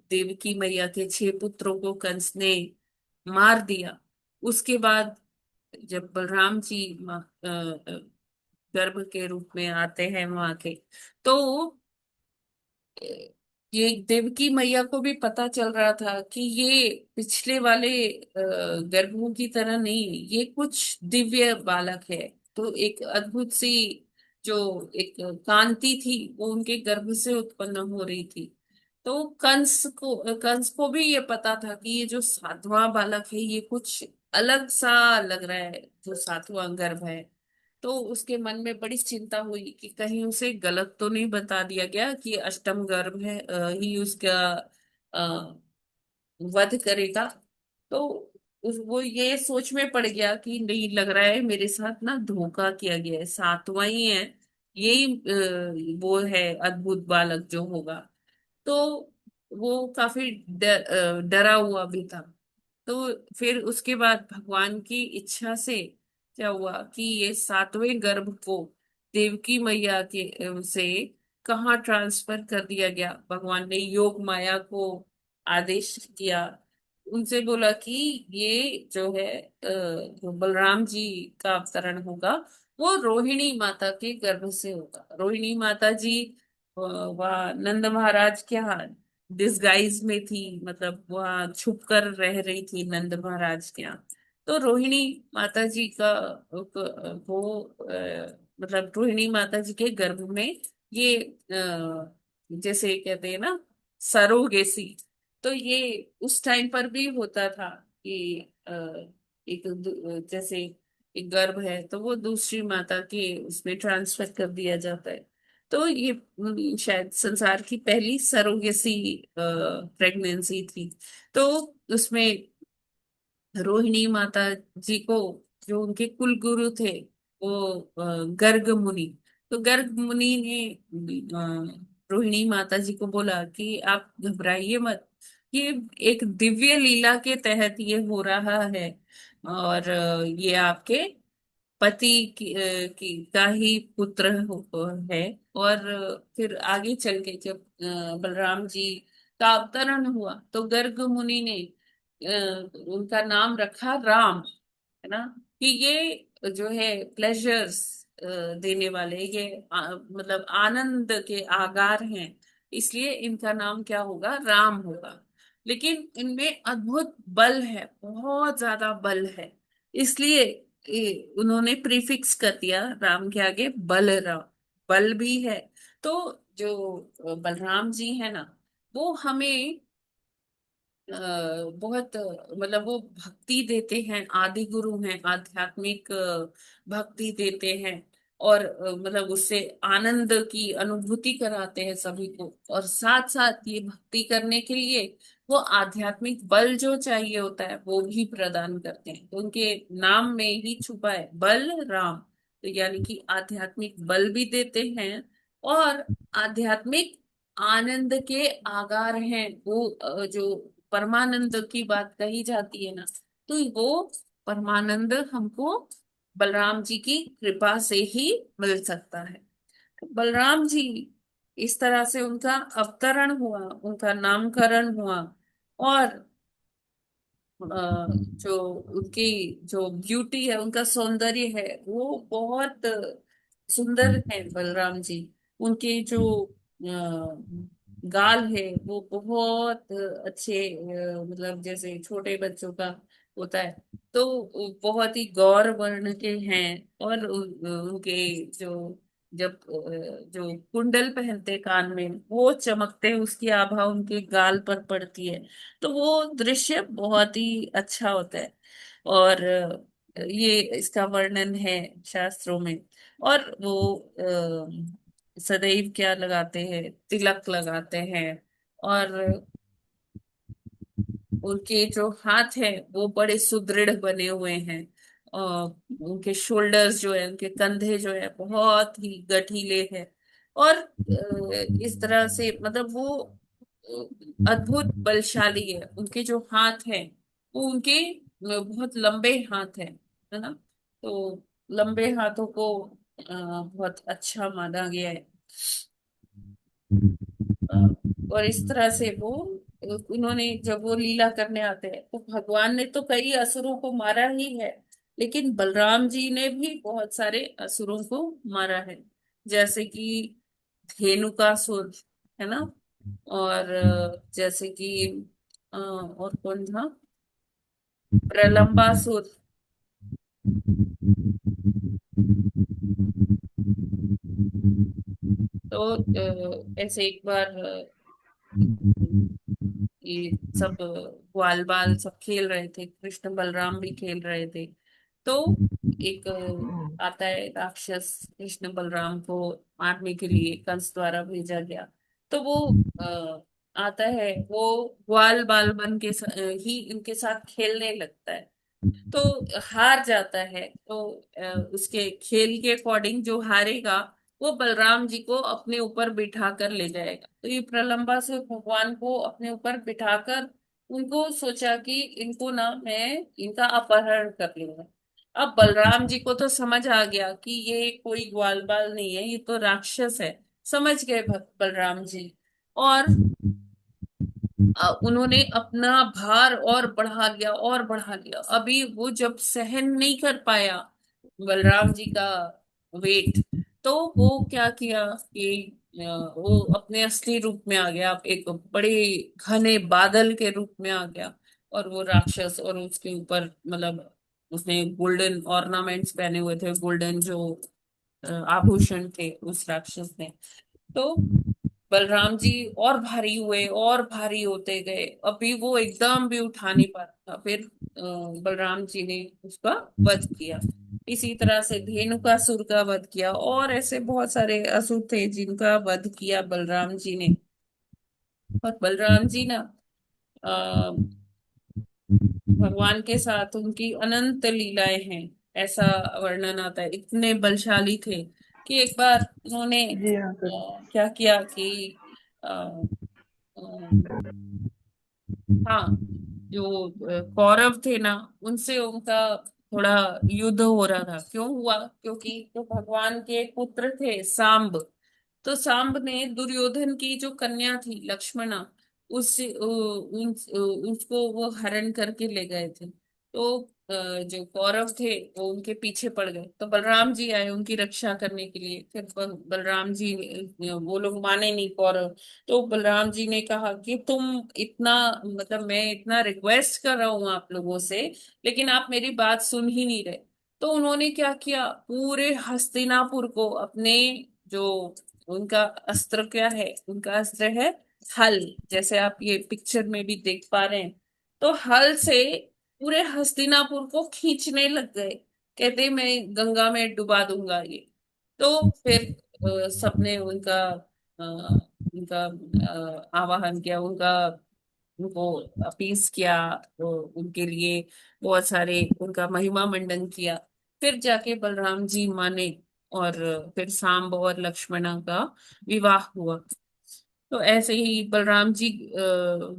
देवकी मैया के छह पुत्रों को कंस ने मार दिया, उसके बाद जब बलराम जी गर्भ के रूप में आते हैं वहां के, तो ये देवकी मैया को भी पता चल रहा था कि ये पिछले वाले गर्भों की तरह नहीं, ये कुछ दिव्य बालक है। तो एक अद्भुत सी जो एक कांति थी वो उनके गर्भ से उत्पन्न हो रही थी। तो कंस को भी ये पता था कि ये जो सातवां बालक है ये कुछ अलग सा लग रहा है, जो सातवां गर्भ है। तो उसके मन में बड़ी चिंता हुई कि कहीं उसे गलत तो नहीं बता दिया गया कि अष्टम गर्भ है, ही उसका अ, वध करेगा। तो वो ये सोच में पड़ गया कि नहीं, लग रहा है मेरे साथ ना धोखा किया गया है, सातवां ही है, यही वो है अद्भुत बालक जो होगा। तो वो काफी डरा हुआ भी था। तो फिर उसके बाद भगवान की इच्छा से क्या हुआ कि ये सातवें गर्भ को देवकी मैया के से कहाँ ट्रांसफर कर दिया गया। भगवान ने योग माया को आदेश किया, उनसे बोला कि ये जो है जो बलराम जी का अवतरण होगा वो रोहिणी माता के गर्भ से होगा। रोहिणी माता जी वह नंद महाराज के यहाँ डिस्गाइज में थी, मतलब वहाँ छुप कर रह रही थी नंद महाराज के यहाँ। तो रोहिणी माता जी का वो मतलब रोहिणी माता जी के गर्भ में ये जैसे कहते हैं ना सरोगेसी, तो ये उस टाइम पर भी होता था कि एक जैसे एक गर्भ है तो वो दूसरी माता के उसमें ट्रांसफर कर दिया जाता है। तो ये शायद संसार की पहली सरोगेसी प्रेगनेंसी थी। तो उसमें रोहिणी माता जी को जो उनके कुल गुरु थे वो गर्ग मुनि, तो गर्ग मुनि ने रोहिणी माता जी को बोला कि आप घबराइए मत, ये एक दिव्य लीला के तहत ये हो रहा है, और ये आपके पति की का ही पुत्र है। और फिर आगे चल के जब बलराम जी का अवतरण हुआ तो गर्ग मुनि ने उनका नाम रखा राम, है ना, कि ये जो है प्लेजर्स देने वाले, ये मतलब आनंद के आगार हैं, इसलिए इनका नाम क्या होगा, राम होगा। लेकिन इनमें अद्भुत बल है, बहुत ज्यादा बल है, इसलिए उन्होंने प्रीफिक्स कर दिया राम के आगे बलराम, बल भी है। तो जो बलराम जी है ना, वो हमें बहुत मतलब वो भक्ति देते हैं, आदि गुरु हैं, आध्यात्मिक भक्ति देते हैं, और मतलब उससे आनंद की अनुभूति कराते हैं सभी को, और साथ साथ ये भक्ति करने के लिए वो आध्यात्मिक बल जो चाहिए होता है वो भी प्रदान करते हैं। तो उनके नाम में ही छुपा है बल राम, तो यानी कि आध्यात्मिक बल भी देते हैं और आध्यात्मिक आनंद के आगार हैं। वो जो परमानंद की बात कही जाती है ना, तो वो परमानंद हमको बलराम जी की कृपा से ही मिल सकता है। बलराम जी इस तरह से उनका अवतरण हुआ, उनका नामकरण हुआ, और जो उनकी जो ब्यूटी है, उनका सौंदर्य है, वो बहुत सुंदर है बलराम जी। उनके जो गाल है वो बहुत अच्छे, मतलब जैसे छोटे बच्चों का होता है, तो वो बहुत ही गौर वर्ण के हैं। और उनके जो जब जो कुंडल पहनते कान में वो चमकते, उसकी आभा उनके गाल पर पड़ती है, तो वो दृश्य बहुत ही अच्छा होता है। और ये इसका वर्णन है शास्त्रों में। और वो सदैव क्या लगाते हैं, तिलक लगाते हैं, और उनके जो हाथ है वो बड़े सुदृढ़ बने हुए हैं, और उनके शोल्डर्स जो है, उनके कंधे जो है बहुत ही गठीले हैं। और इस तरह से मतलब वो अद्भुत बलशाली है। उनके जो हाथ हैं वो उनके बहुत लंबे हाथ हैं, है ना, तो लंबे हाथों को बहुत अच्छा माना गया है। अ, और इस तरह से वो उन्होंने जब वो लीला करने आते हैं तो भगवान ने तो कई असुरों को मारा ही है, लेकिन बलराम जी ने भी बहुत सारे असुरों को मारा है, जैसे कि धेनुकासुर, है ना, और जैसे कि और कौन था, प्रलंबासुर। तो ऐसे एक बार ये सब ग्वाल बाल सब खेल रहे थे, कृष्ण बलराम भी खेल रहे थे। तो एक आता है राक्षस, कृष्ण बलराम को मारने के लिए कंस द्वारा भेजा गया। तो वो आता है, वो ग्वाल बाल बन के ही इनके साथ खेलने लगता है। तो हार जाता है। तो उसके खेल के अकॉर्डिंग जो हारेगा वो बलराम जी को अपने ऊपर बिठा कर ले जाएगा। तो ये प्रलंबा से भगवान को अपने ऊपर बिठाकर उनको सोचा कि इनको ना मैं इनका अपहरण कर लूंगा। अब बलराम जी को तो समझ आ गया कि ये कोई ग्वाल बाल नहीं है, ये तो राक्षस है। समझ गए बलराम जी। और उन्होंने अपना भार और बढ़ा लिया और बढ़ा लिया। अभी वो जब सहन नहीं कर पाया बलराम जी का वेट, तो वो क्या किया कि वो अपने असली रूप में आ गया, एक बड़े घने बादल के रूप में आ गया। और वो राक्षस, और उसके ऊपर मतलब उसने गोल्डन ऑर्नामेंट्स पहने हुए थे, गोल्डन जो आभूषण थे उस राक्षस ने। तो बलराम जी और भारी हुए और भारी होते गए, अभी वो एकदम भी उठा नहीं पा रहा था। फिर बलराम जी ने उसका वध किया। इसी तरह से धेनुकासुर का वध किया, और ऐसे बहुत सारे असुर थे जिनका वध किया बलराम जी ने। और बलराम जी ना अ, भगवान के साथ उनकी अनंत लीलाएं हैं, ऐसा वर्णन आता है। इतने बलशाली थे कि एक बार उन्होंने जी माता जी। क्या किया कि अ, अ, हाँ, जो कौरव थे ना, उनसे उनका थोड़ा युद्ध हो रहा था। क्यों हुआ? क्योंकि जो भगवान के एक पुत्र थे सांब, तो सांब ने दुर्योधन की जो कन्या थी लक्ष्मणा, उससे उसको वो हरण करके ले गए थे। तो जो कौरव थे वो उनके पीछे पड़ गए। तो बलराम जी आए उनकी रक्षा करने के लिए। फिर बलराम जी वो लोग माने नहीं कौरव। तो बलराम जी ने कहा कि तुम इतना, मतलब मैं इतना रिक्वेस्ट कर रहा हूं आप लोगों से, लेकिन आप मेरी बात सुन ही नहीं रहे। तो उन्होंने क्या किया, पूरे हस्तिनापुर को अपने, जो उनका अस्त्र क्या है, उनका अस्त्र है हल, जैसे आप ये पिक्चर में भी देख पा रहे हैं। तो हल से पूरे हस्तिनापुर को खींचने लग गए। कहते मैं गंगा में डुबा दूंगा ये। तो फिर सबने उनका उनका आवाहन किया, उनका उनको अपीस किया। तो उनके लिए बहुत सारे उनका महिमा मंडन किया। फिर जाके बलराम जी माने, और फिर सांब और लक्ष्मणा का विवाह हुआ। तो ऐसे ही बलराम जी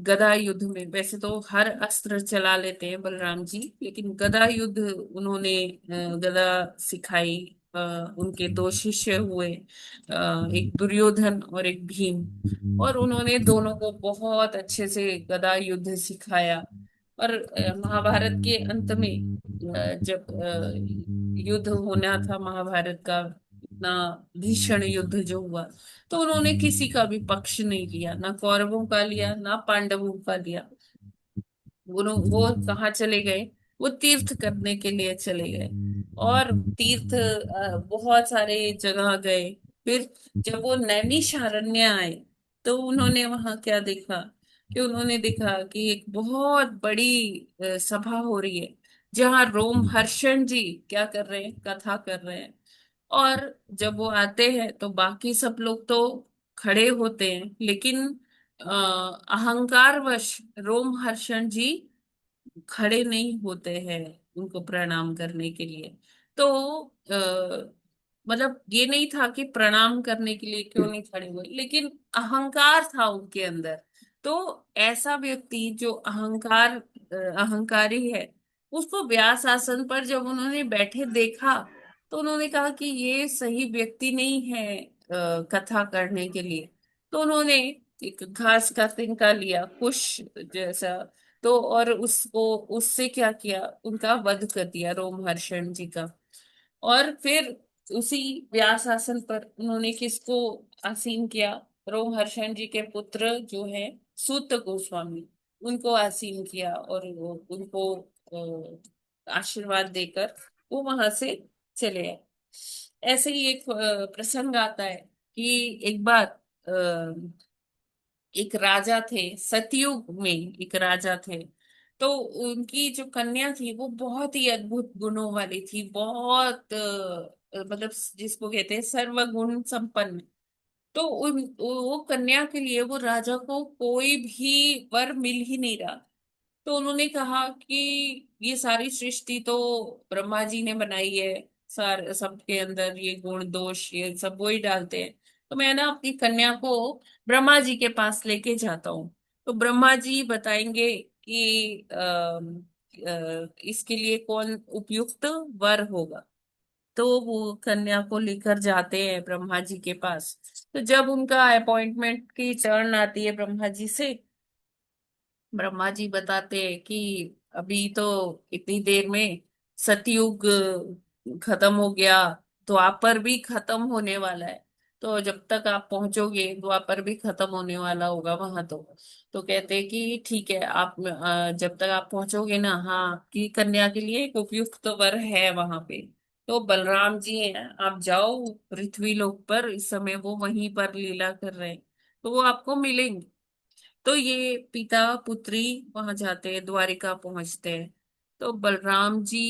गदा युद्ध में, वैसे तो हर अस्त्र चला लेते हैं बलराम जी, लेकिन गदा युद्ध उन्होंने गदा सिखाई। उनके दो शिष्य हुए, एक दुर्योधन और एक भीम। और उन्होंने दोनों को बहुत अच्छे से गदा युद्ध सिखाया। और महाभारत के अंत में जब युद्ध होना था महाभारत का, इतना भीषण युद्ध जो हुआ, तो उन्होंने किसी का भी पक्ष नहीं लिया, ना कौरवों का लिया ना पांडवों का लिया। वो कहाँ चले गए? वो तीर्थ करने के लिए चले गए। और तीर्थ बहुत सारे जगह गए। फिर जब वो नैमिषारण्य आए, तो उन्होंने वहां क्या देखा, कि उन्होंने देखा कि एक बहुत बड़ी सभा हो रही है, जहाँ रोमहर्षण जी क्या कर रहे हैं, कथा कर रहे हैं। और जब वो आते हैं तो बाकी सब लोग तो खड़े होते हैं, लेकिन अहंकारवश रोमहर्षण जी खड़े नहीं होते हैं उनको प्रणाम करने के लिए। तो मतलब ये नहीं था कि प्रणाम करने के लिए क्यों नहीं खड़े हुए, लेकिन अहंकार था उनके अंदर। तो ऐसा व्यक्ति जो अहंकारी है, उसको व्यास आसन पर जब उन्होंने बैठे देखा, तो उन्होंने कहा कि ये सही व्यक्ति नहीं है कथा करने के लिए। तो उन्होंने एक घास का तिनका लिया, कुश जैसा, तो और उसको, उससे क्या किया, उनका वध कर दिया रोमहर्षण जी का। और फिर उसी व्यास आसन पर उन्होंने किसको आसीन किया? रोमहर्षण जी के पुत्र जो है सूत गोस्वामी, उनको आसीन किया। और वो उनको आशीर्वाद देकर वो वहां से चले आए। ऐसे ही एक प्रसंग आता है कि एक बार एक राजा थे, सतयुग में एक राजा थे। तो उनकी जो कन्या थी वो बहुत ही अद्भुत गुणों वाली थी, बहुत मतलब जिसको कहते हैं सर्वगुण संपन्न। तो वो कन्या के लिए वो राजा को कोई भी वर मिल ही नहीं रहा। तो उन्होंने कहा कि ये सारी सृष्टि तो ब्रह्मा जी ने बनाई है, सबके अंदर ये गुण दोष ये सब वो ही डालते हैं। तो मैं ना अपनी कन्या को ब्रह्मा जी के पास लेके जाता हूँ। तो ब्रह्मा जी बताएंगे कि इसके लिए कौन उपयुक्त वर होगा। तो वो कन्या को लेकर जाते हैं ब्रह्मा जी के पास। तो जब उनका अपॉइंटमेंट की टर्न आती है ब्रह्मा जी से, ब्रह्मा जी बताते हैं कि अभी तो इतनी देर में सतयुग खत्म हो गया, द्वापर भी खत्म होने वाला है। तो जब तक आप पहुंचोगे द्वापर भी खत्म होने वाला होगा वहां। तो कहते हैं कि ठीक है, आप जब तक आप पहुंचोगे ना, हाँ, कि कन्या के लिए एक उपयुक्त वर है वहां पे। तो बलराम जी हैं, आप जाओ पृथ्वी लोक पर, इस समय वो वहीं पर लीला कर रहे हैं, तो वो आपको मिलेंगे। तो ये पिता पुत्री वहां जाते हैं, द्वारिका पहुंचते हैं। तो बलराम जी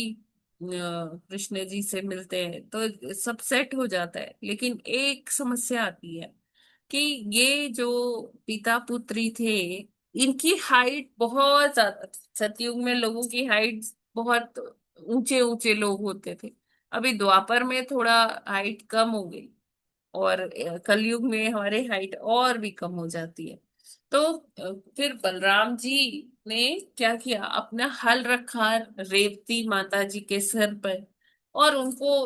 कृष्ण जी से मिलते हैं तो सब सेट हो जाता है। लेकिन एक समस्या आती है कि ये जो पिता पुत्री थे, इनकी हाइट बहुत ज्यादा थी। सतयुग में लोगों की हाइट बहुत ऊंचे ऊंचे लोग होते थे। अभी द्वापर में थोड़ा हाइट कम हो गई, और कलयुग में हमारे हाइट और भी कम हो जाती है। तो फिर बलराम जी ने क्या किया, अपना हल रखा रेवती माता जी के सर पर, और उनको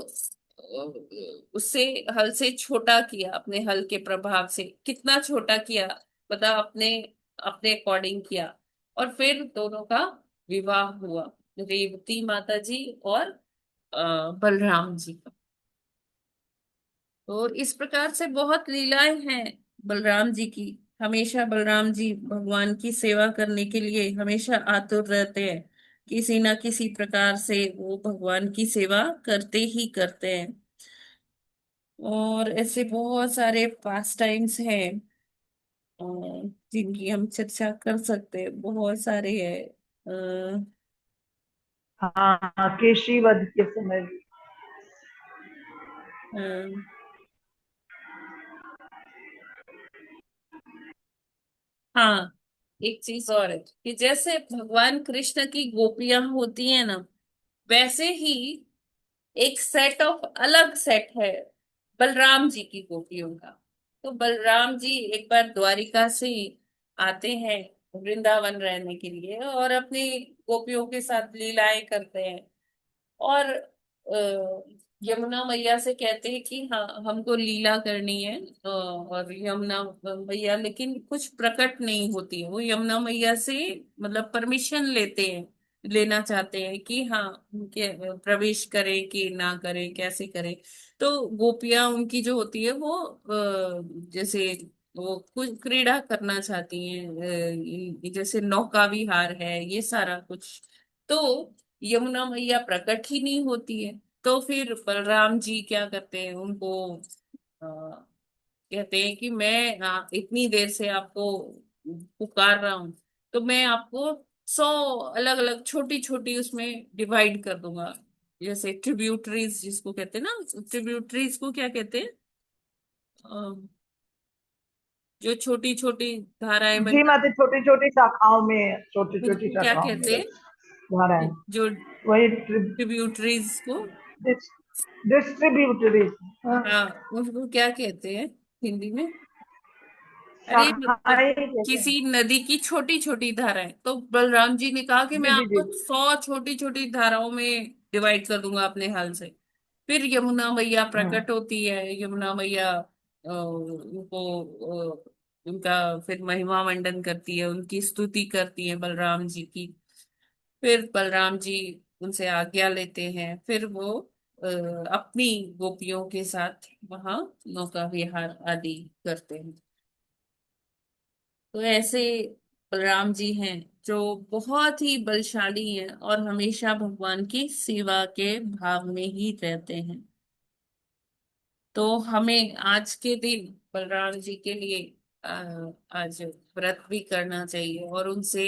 उससे हल से छोटा किया, अपने हल के प्रभाव से कितना छोटा किया, पता, अपने अपने अकॉर्डिंग किया। और फिर दोनों का विवाह हुआ, रेवती माता जी और बलराम जी का। और इस प्रकार से बहुत लीलाएं हैं बलराम जी की। हमेशा बलराम जी भगवान की सेवा करने के लिए हमेशा आतुर रहते हैं। किसी ना किसी प्रकार से वो भगवान की सेवा करते ही करते हैं। और ऐसे बहुत सारे पास टाइम्स हैं अ, जिनकी हम चर्चा कर सकते हैं, बहुत सारे हैं। अ, हाँ, केशी वध के समय भी। अ, हाँ, एक चीज और है कि जैसे भगवान कृष्ण की गोपियां होती हैं ना, वैसे ही एक सेट ऑफ अलग सेट है बलराम जी की गोपियों का। तो बलराम जी एक बार द्वारिका से आते हैं वृंदावन रहने के लिए, और अपनी गोपियों के साथ लीलाएं करते हैं। और यमुना मैया से कहते हैं कि हाँ, हमको लीला करनी है। और यमुना मैया लेकिन कुछ प्रकट नहीं होती है, वो यमुना मैया से मतलब परमिशन लेते हैं, लेना चाहते हैं कि हाँ, उनके प्रवेश करें कि ना करें, कैसे करें। तो गोपियां उनकी जो होती है वो जैसे वो कुछ क्रीड़ा करना चाहती हैं, जैसे नौका विहार है ये सारा कुछ। तो यमुना मैया प्रकट ही नहीं होती है। तो फिर बलराम जी क्या करते हैं, उनको कहते हैं कि मैं इतनी देर से आपको पुकार रहा हूँ, तो मैं आपको 100 अलग अलग छोटी छोटी उसमें डिवाइड कर दूंगा। जैसे ट्रिब्यूटरीज जिसको कहते हैं ना, ट्रिब्यूटरीज को क्या कहते हैं, अ, जो छोटी छोटी धाराएं बन जी माते, छोटी छोटी शाखाओं में, छोटी छोटी उसको क्या शाखाओं में कहते हैं, धाराएं। जो वही ट्रिब्यूटरीज को, डिस्ट्रीब्यूटरीज। हाँ, उसको क्या कहते हैं हिंदी में? अरे मतलब शाखाएं कहते हैं। किसी नदी की छोटी छोटी धाराएं। तो बलराम जी ने कहा कि मैं जी जी जी। आपको 100 छोटी छोटी धाराओं में डिवाइड कर दूंगा अपने हाल से। फिर यमुना मैया हम्म। प्रकट होती है, यमुना मैया उनको उनका फिर महिमा मंडन करती है, उनकी स्तुति करती है बलराम जी की। फिर बलराम जी उनसे आज्ञा लेते हैं, फिर वो अ, अपनी गोपियों के साथ वहां नौका विहार आदि करते हैं। तो ऐसे बलराम जी हैं जो बहुत ही बलशाली हैं और हमेशा भगवान की सेवा के भाव में ही रहते हैं। तो हमें आज के दिन बलराम जी के लिए आज व्रत भी करना चाहिए, और उनसे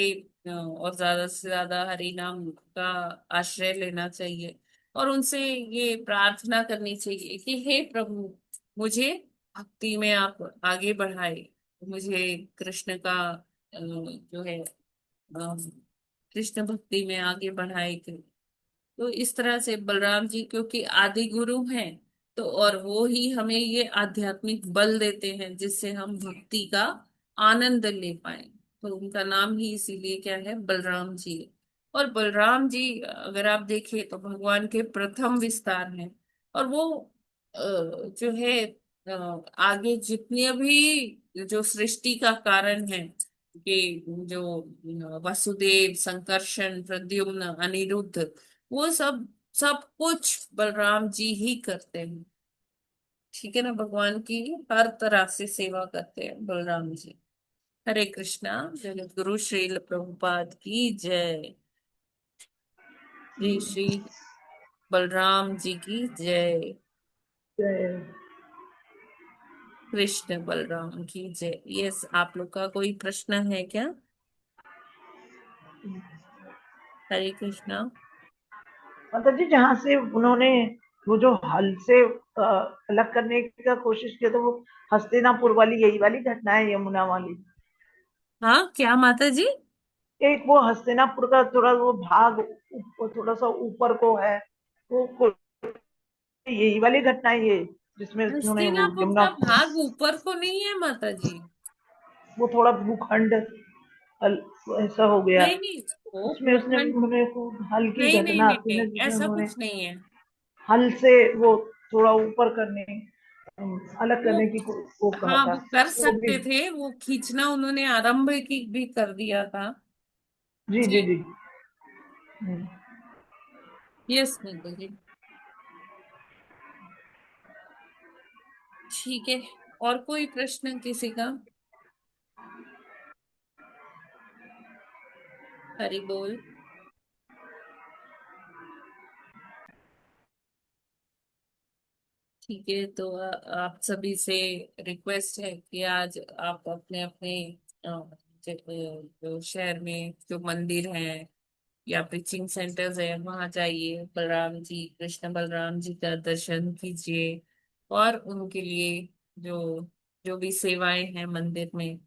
और ज्यादा से ज्यादा हरि नाम का आश्रय लेना चाहिए। और उनसे ये प्रार्थना करनी चाहिए कि हे प्रभु, मुझे भक्ति में आप आगे बढ़ाए, मुझे कृष्ण का जो है कृष्ण भक्ति में आगे बढ़ाए। तो इस तरह से बलराम जी क्योंकि आदि गुरु हैं, तो और वो ही हमें ये आध्यात्मिक बल देते हैं जिससे हम भक्ति का आनंद ले पाए। तो उनका नाम ही इसीलिए क्या है, बलराम जी है। और बलराम जी अगर आप देखें तो भगवान के प्रथम विस्तार हैं। और वो जो है आगे जितने भी जो सृष्टि का कारण है कि जो वसुदेव, संकर्षण, प्रद्युम्न, अनिरुद्ध, वो सब सब कुछ बलराम जी ही करते हैं। ठीक है ना, भगवान की हर तरह से सेवा करते हैं बलराम जी। हरे कृष्णा। जगत गुरु श्रील प्रभुपाद की जय। जय श्री बलराम जी की जय। जय। कृष्ण बलराम की जय। यस, आप लोग का कोई प्रश्न है क्या? हरे कृष्णा। माता जी जहाँ से उन्होंने वो जो हल से अलग करने का कोशिश किया, तो वो हस्तिनापुर वाली यही वाली घटना है, यमुना वाली। हाँ, क्या माता जी? एक वो हस्तिनापुर का थोड़ा वो भाग थोड़ा सा ऊपर को है, वो यही वाली घटना है ये, जिसमें उन्होंने वो हस्तिनापुर यमुना का भाग ऊपर को नहीं है माता जी। वो थोड़ा भूखंड ऐसा हो गया, नहीं नहीं, वो उसमें उसने भूखंड। उन्होंने हल की नहीं नहीं घटना नहीं आती है नहीं, ना, जिसमें ऐसा उन्होंने कुछ नहीं है। हल से वो थोड़ा ऊपर करने अलग वो करने की वो कहा हाँ, था। वो कर वो भी सकते थे, वो खींचना उन्होंने आरंभ की भी कर दिया था। जी जी। जी जी। हम्म। यस माता जी। ठीक है। और कोई प्रश्न किसी का? हरि बोल। ठीक है, तो आप सभी से रिक्वेस्ट है कि आज आप अपने अपने जो शहर में जो मंदिर है या प्रीचिंग सेंटर्स है वहां जाइए, बलराम जी, कृष्ण बलराम जी का दर्शन कीजिए। और उनके लिए जो जो भी सेवाएं हैं मंदिर में,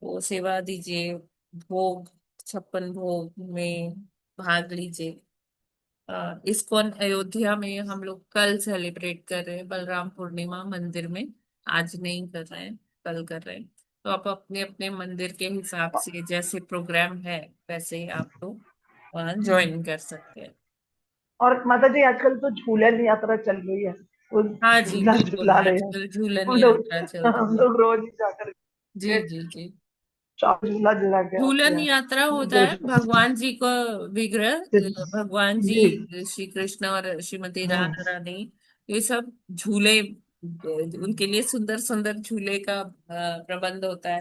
वो सेवा दीजिए। भोग, 56 भोग में भाग लीजिए। इस्कॉन अयोध्या में हम लोग कल सेलिब्रेट कर रहे हैं बलराम पूर्णिमा मंदिर में। आज नहीं कर रहे हैं, कल कर रहे हैं। तो आप अपने अपने मंदिर के हिसाब से जैसे प्रोग्राम है वैसे आप लोग वहाँ ज्वाइन कर सकते हैं। और माता जी आजकल तो झूलन यात्रा चल रही है, वो हाँ जी, झूला बिल्कुल, झूला रहे हैं आजकल झूलन हम लोग। यात्रा चल हम रही है। लोग रोज ही जाकर जी के जी जी। झूला झूला के आते झूलन हैं। यात्रा होता जो है भगवान जी को विग्रह, भगवान जी, जी। श्री कृष्ण और श्रीमती हम्म। राधा रानी, ये सब झूले, उनके लिए सुंदर सुंदर झूले का प्रबंध होता है।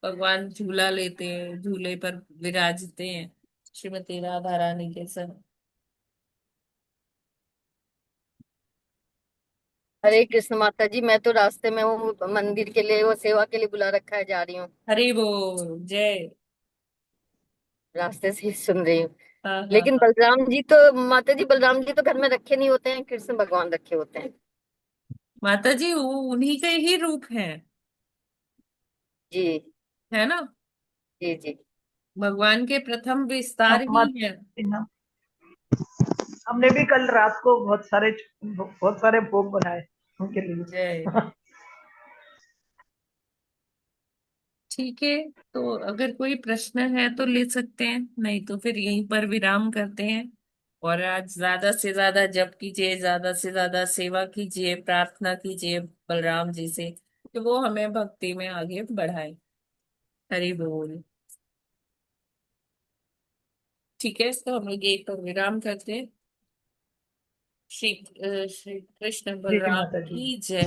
भगवान झूला लेते हैं, झूले पर विराजते हैं श्रीमती राधा रानी के संग। हरे कृष्ण माता जी, मैं तो रास्ते में हूँ, मंदिर के लिए वो सेवा के लिए बुला रखा है, जा रही हूँ। हरि बोल जय। रास्ते से ही सुन रही हूँ। हाँ हाँ लेकिन हाँ। बलराम जी तो, माता जी बलराम जी तो घर में रखे नहीं होते हैं, कृष्ण भगवान रखे होते हैं। माता जी, वो उन्हीं के ही रूप हैं, जी है ना। जी जी। भगवान के प्रथम विस्तार ही है। हमने भी कल रात को बहुत सारे भोग बनाए उनके जय। लिए। ठीक है, तो अगर कोई प्रश्न है तो ले सकते हैं, नहीं तो फिर यहीं पर विराम करते हैं। और आज ज्यादा से ज्यादा जप कीजिए, ज्यादा से ज्यादा सेवा कीजिए, प्रार्थना कीजिए बलराम जी से कि वो हमें भक्ति में आगे बढ़ाए। हरि बोल। ठीक है, तो हम लोग यहीं पर विराम करते हैं। श्री कृष्ण जी बलराम माता जी की जय।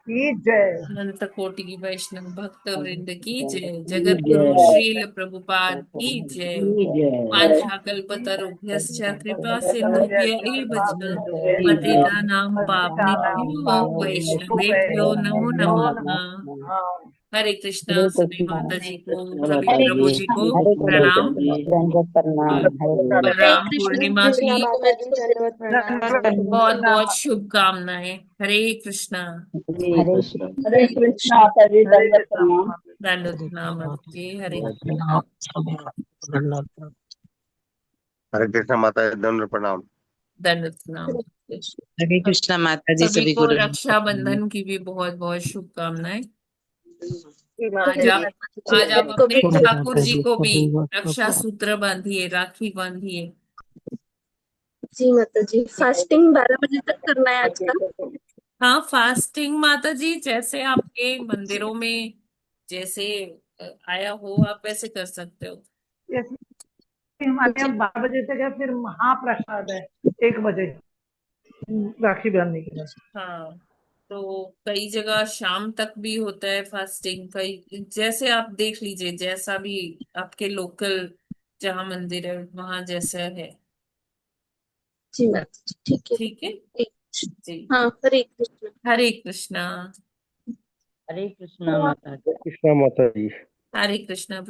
की जय। अनंत कोटि वैष्णव भक्त वृंद की जय। जगत गुरु जय श्रील प्रभुपाद की जय। जय वाञ्छाकल्पतरुभ्यश्च कृपा जय सिन्धुभ्य एव कृपा च सिंधु पतितानां पावनेभ्यो वैष्णवेभ्यो नमो नमः। हरे कृष्णा। हरे सभी कृष्णा। माता जी को, कृष्ण सभी माता प्रभु जी जी को हरे प्रणाम। कृष्ण दंडवत प्रणाम। हरे बोल। हरे बलराम कृष्ण। पूर्णिमा कृष्णा की माता जी दंडवत प्रणाम। जय गुरु बहुत जी। बहुत शुभकामनाएं। हरे कृष्णा। हरे कृष्ण। हरे कृष्ण माता जी हरे दंडवत कृष्ण। प्रणाम। दंडवत माता जी, हरे हरे कृष्णा माता जी, दंड प्रणाम। दंडवत। हरे कृष्णा माता जी, सभी सभी को गुरु रक्षाबंधन की भी बहुत बहुत शुभकामनाएं। जी आज आप आज आप को अपने भी ठाकुर जी को भी रक्षा सूत्र बांधिए, राखी बांधिए। जी माता जी, फास्टिंग 12 बजे तक करना है आज का। हाँ, फास्टिंग माता जी, जैसे आपके मंदिरों में जैसे आया हो आप वैसे कर सकते हो। जैसे हमारे यहाँ 12 बजे तक है, फिर महाप्रसाद है 1 बजे राखी बांधने के बाद। हाँ, तो कई जगह शाम तक भी होता है फास्टिंग, कई जैसे आप देख लीजिए, जैसा भी आपके लोकल जहाँ मंदिर है वहां जैसा है। जी माता जी, ठीक है। ठीक है ठीक। जी। हाँ, हरे कृष्ण। हरे कृष्णा। हरे कृष्णा माता जी। कृष्णा माता जी। हरे कृष्णा।